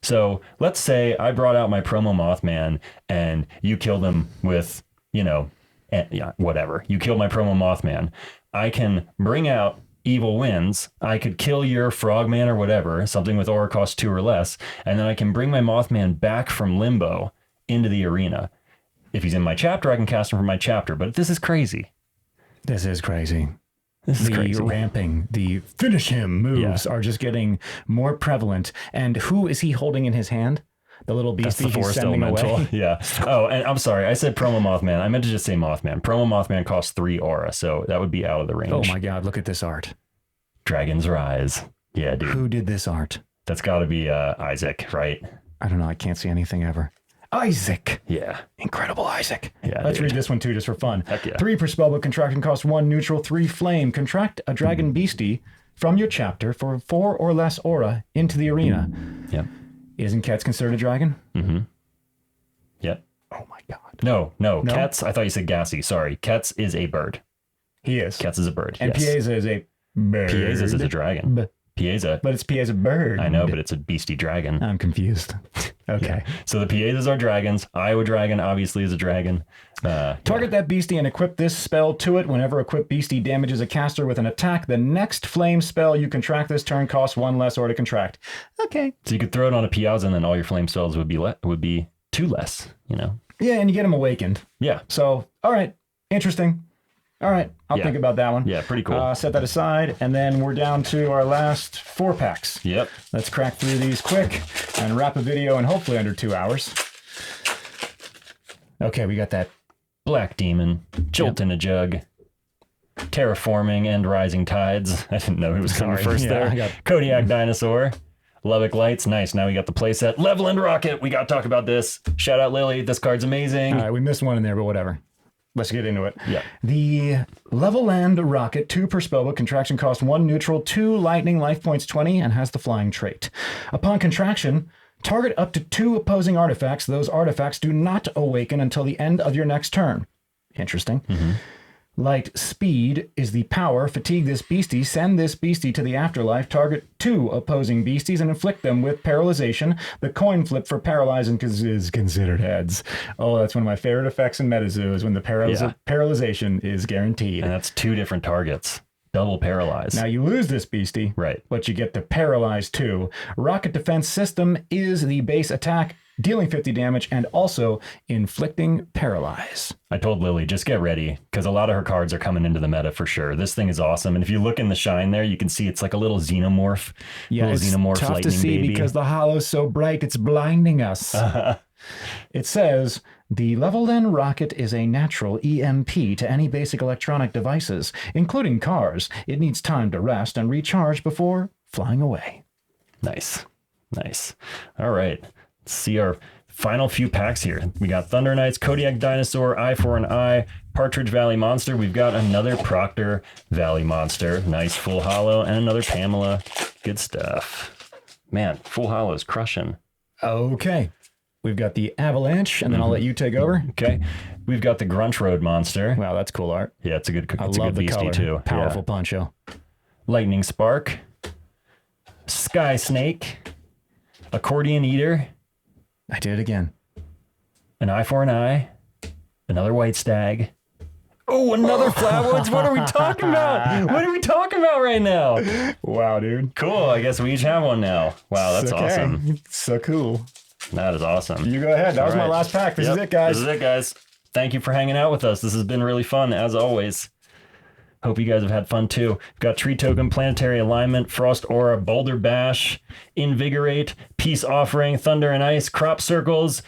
So let's say I brought out my promo Mothman and you killed him with, whatever. You killed my promo Mothman. I can bring out Evil Wins. I could kill your Frogman or whatever, something with aura cost 2 or less, and then I can bring my Mothman back from limbo into the arena. If he's in my chapter, I can cast him from my chapter, but this is crazy. This is crazy. This is the crazy. ramping, the finish him moves are just getting more prevalent. And who is he holding in his hand? The little That's beastie the he's forest sending elemental. away. Yeah. Oh, and I'm sorry. I said promo Mothman. I meant to just say Mothman. Promo Mothman costs 3 aura, so that would be out of the range. Oh my God, look at this art. Dragon's Rise. Yeah, dude. Who did this art? That's got to be Isaac, right? I don't know. I can't see anything ever. Isaac. Yeah. Incredible Isaac. Yeah, Let's dude. read this one too, just for fun. Heck yeah. 3 per spellbook, contraction cost 1, neutral, 3 flame. Contract a dragon beastie from your chapter for 4 or less aura into the arena. Yep. Isn't Ketz considered a dragon? Mm-hmm. Yep. Oh my God. No. Ketz, I thought you said gassy. Sorry. Ketz is a bird. He is. Ketz is a bird. And yes. Pieza is a bird. Pieza is a dragon. Pieza. But it's Pieza bird. I know, but it's a beastie dragon. I'm confused. Okay. Yeah. So the Piezas are dragons. Iowa dragon obviously is a dragon. Target that beastie and equip this spell to it. Whenever equipped beastie damages a caster with an attack, the next flame spell you contract this turn costs 1 less or to contract. Okay. So you could throw it on a Piazza and then all your flame spells would be 2 less, you know? Yeah, and you get them awakened. Yeah. So, all right. Interesting. All right. I'll think about that one. Yeah, pretty cool. Set that aside. And then we're down to our last 4 packs. Yep. Let's crack through these quick and wrap a video in hopefully under 2 hours. Okay, we got that. Black Demon, Jolt in a Jug, Terraforming and Rising Tides. I didn't know who was coming first there. Kodiak Dinosaur, Lubbock Lights. Nice. Now we got the playset. Level End Rocket. We got to talk about this. Shout out Lily. This card's amazing. All right, we missed one in there, but whatever. Let's get into it. Yeah. The Level Land Rocket, 2 per spellbook, contraction cost 1 neutral, 2 lightning, life points 20, and has the flying trait. Upon contraction, target up to 2 opposing artifacts. Those artifacts do not awaken until the end of your next turn. Interesting. Mm-hmm. Light Speed is the power. Fatigue this beastie. Send this beastie to the afterlife. Target 2 opposing beasties and inflict them with paralyzation. The coin flip for paralyzing is considered heads. Oh, that's one of my favorite effects in MetaZoo is when the paralyzation is guaranteed. And that's 2 different targets. Double paralyze. Now you lose this beastie, right? But you get to paralyze too. Rocket Defense System is the base attack, dealing 50 damage and also inflicting paralyze. I told Lily, just get ready because a lot of her cards are coming into the meta for sure. This thing is awesome. And if you look in the shine there, you can see it's like a little xenomorph. Yeah, it's xenomorph tough to see baby. Because the hollow's so bright, it's blinding us. It says, the Level End Rocket is a natural EMP to any basic electronic devices, including cars. It needs time to rest and recharge before flying away. Nice. All right. Let's see our final few packs here. We got Thunder Knights, Kodiak Dinosaur, Eye for an Eye, Partridge Valley Monster. We've got another Proctor Valley Monster. Nice full hollow and another Pamela. Good stuff. Man, full hollow is crushing. Okay. We've got the Avalanche, and then I'll let you take over. Okay. We've got the Grunch Road Monster. Wow, that's cool art. Yeah, it's a good I love the beastie color. too. Powerful poncho. Lightning Spark, Sky Snake, Accordion Eater. I did it again. An Eye for an Eye, another White Stag. Oh, another Flatwoods. What are we talking about? What are we talking about right now? Wow, dude. Cool. I guess we each have one now. Wow, that's awesome. So cool. That is awesome. You go ahead. That was my last pack. This is it, guys. This is it, guys. Thank you for hanging out with us. This has been really fun, as always. Hope you guys have had fun, too. We've got Tree Token, Planetary Alignment, Frost Aura, Boulder Bash, Invigorate, Peace Offering, Thunder and Ice, Crop Circles,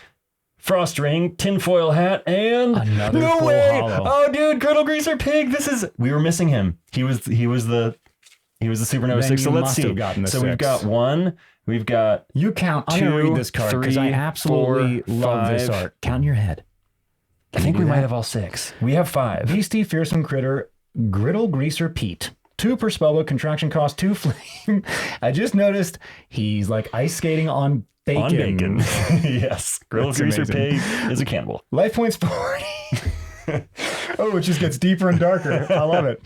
Frost Ring, Tinfoil Hat, and... Another no full way! hollow. Oh, dude, Griddle Greaser Pig. We were missing him. He was the Supernova 6. So let's see. We've got 1... We've got you count. I'm gonna read this card because I absolutely love this art. Count in your head. I think we might have all 6. We have 5. Beastie, Fearsome Critter, Griddle Greaser Pete. 2 per spellbook, contraction cost 2 flame. I just noticed he's like ice skating on bacon. On bacon. Yes. Griddle Greaser Pig is a cannibal. Life points 40. Oh, it just gets deeper and darker. I love it.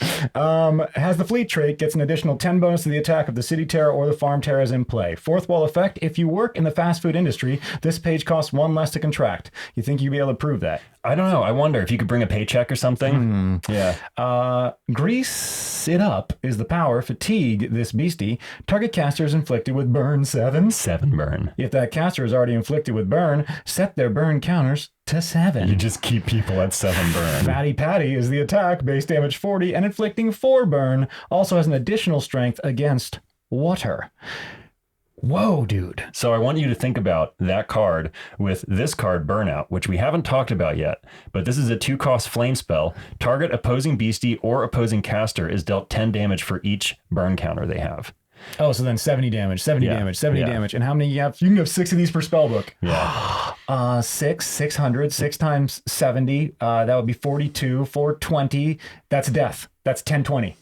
Has the fleet trait, gets an additional 10 bonus to the attack if the city terror or the farm terror is in play. Fourth wall effect, if you work in the fast food industry, this page costs 1 less to contract. You think you'd be able to prove that? I don't know. I wonder if you could bring a paycheck or something. Yeah. Grease it up is the power. Fatigue this beastie. Target caster is inflicted with burn 7. 7 burn. If that caster is already inflicted with burn, set their burn counters to 7. You just keep people at 7 burn. Fatty Patty is the attack, base damage 40 and inflicting 4 burn. Also has an additional strength against water. Whoa, dude. So I want you to think about that card with this card, Burnout, which we haven't talked about yet, but this is a 2-cost flame spell. Target opposing beastie or opposing caster is dealt 10 damage for each burn counter they have. Oh, so then 70 damage, 70 damage, 70 damage. And how many you have? You can have 6 of these per spell book. Yeah. 600, 6 times 70. That would be 42, 420. That's death. That's 1020.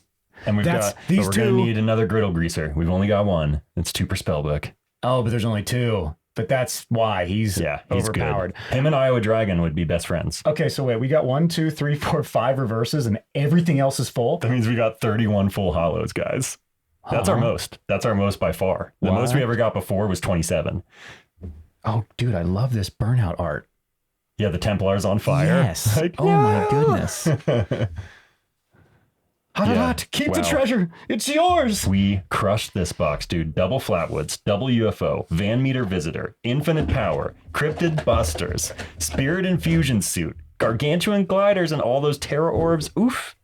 And we're going to need another Griddle Greaser. We've only got 1. It's 2 per spell book. Oh, but there's only 2. but that's why he's overpowered. Good. Him and Iowa Dragon would be best friends. Okay, so wait, we got 1, 2, 3, 4, 5 reverses, and everything else is full. That means we got 31 full hollows, guys. That's our most. That's our most by far. The most we ever got before was 27. Oh, dude, I love this burnout art. Yeah, the Templar's on fire. Yes. Like, oh my goodness. Hot, keep the treasure. It's yours. We crushed this box, dude. Double Flatwoods, double UFO, Van Meter Visitor, Infinite Power, Cryptid Busters, Spirit Infusion Suit, Gargantuan Gliders, and all those Terra Orbs. Oof.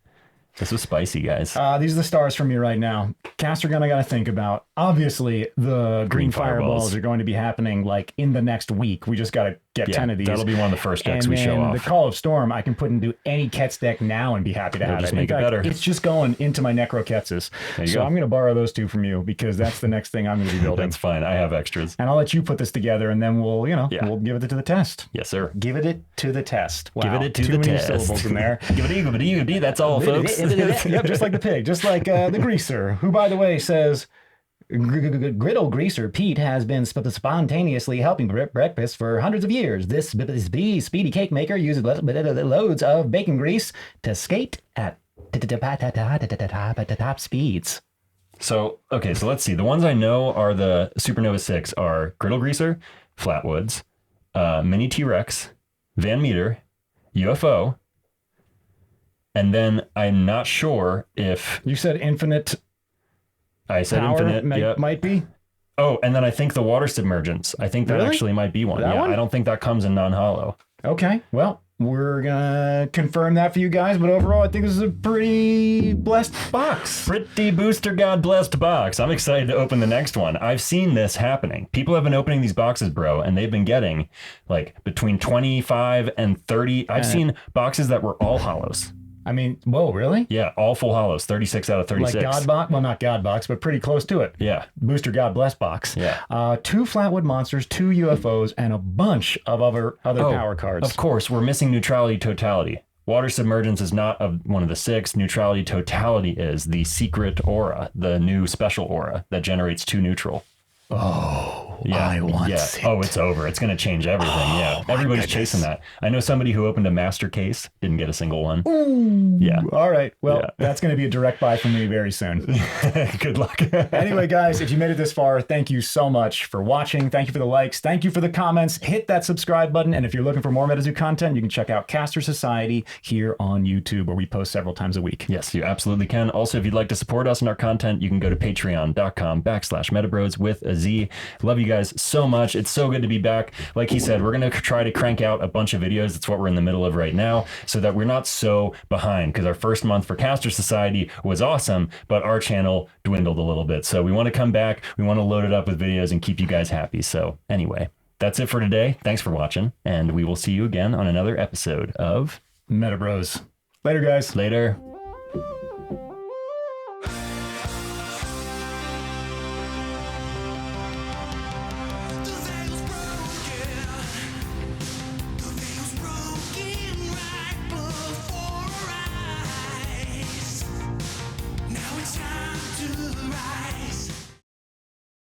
This was spicy, guys. These are the stars for me right now. Caster gun I got to think about. Obviously, the green fireballs are going to be happening like in the next week. We just got to get 10 of these. That'll be one of the first decks we show off. The Call of Storm, I can put into any Kets deck now and be happy to have just it. make it better. It's just going into my Necro Ketses. So I'm going to borrow those 2 from you because that's the next thing I'm going to be building. That's fine. I have extras. And I'll let you put this together and then we'll give it to the test. Yes, sir. Give it to the test. Wow. Give it to Too the many test. syllables in there. Give it. That's all, folks. Yep, just like the pig. Just like the greaser, who, by the way, says... Griddle Greaser Pete has been spontaneously helping breakfast for hundreds of years. This speedy cake maker uses loads of bacon grease to skate at top speeds. So let's see. The ones I know are the Supernova 6 are Griddle Greaser, Flatwoods, Mini TRex, Van Meter, UFO, and then I'm not sure if... You said Infinite... I said Power Infinite. might be. Oh, and then I think the Water Submergence. I think that actually might be one. That one? I don't think that comes in non-hollow. Okay, well, we're gonna confirm that for you guys, but overall, I think this is a pretty blessed box. Pretty booster god blessed box. I'm excited to open the next one. I've seen this happening. People have been opening these boxes, bro, and they've been getting like between 25 and 30. I've seen boxes that were all hollows. I mean, whoa, really? Yeah, all full hollows, 36 out of 36. Like God box? Well, not God box, but pretty close to it. Yeah. Booster God bless box. Yeah. 2 Flatwood monsters, 2 UFOs, and a bunch of other power cards. Of course, we're missing Neutrality Totality. Water Submergence is not one of the 6. Neutrality Totality is the secret aura, the new special aura that generates 2 neutral. Oh, yeah. I want it. Oh, it's over. It's going to change everything. Yeah. Everybody's chasing that. I know somebody who opened a master case, didn't get a single one. Ooh. Yeah. All right. Well, that's going to be a direct buy from me very soon. Good luck. Anyway, guys, if you made it this far, thank you so much for watching. Thank you for the likes. Thank you for the comments. Hit that subscribe button. And if you're looking for more MetaZoo content, you can check out Caster Society here on YouTube, where we post several times a week. Yes, you absolutely can. Also, if you'd like to support us and our content, you can go to patreon.com/MetaBroz with a Z. Love you guys so much. It's so good to be back. Like he said, we're going to try to crank out a bunch of videos. That's what we're in the middle of right now, so that we're not so behind, because our first month for Caster Society was awesome, but our channel dwindled a little bit. So we want to come back. We want to load it up with videos and keep you guys happy. So anyway, that's it for today. Thanks for watching, and we will see you again on another episode of MetaBroz. Later, guys. Later.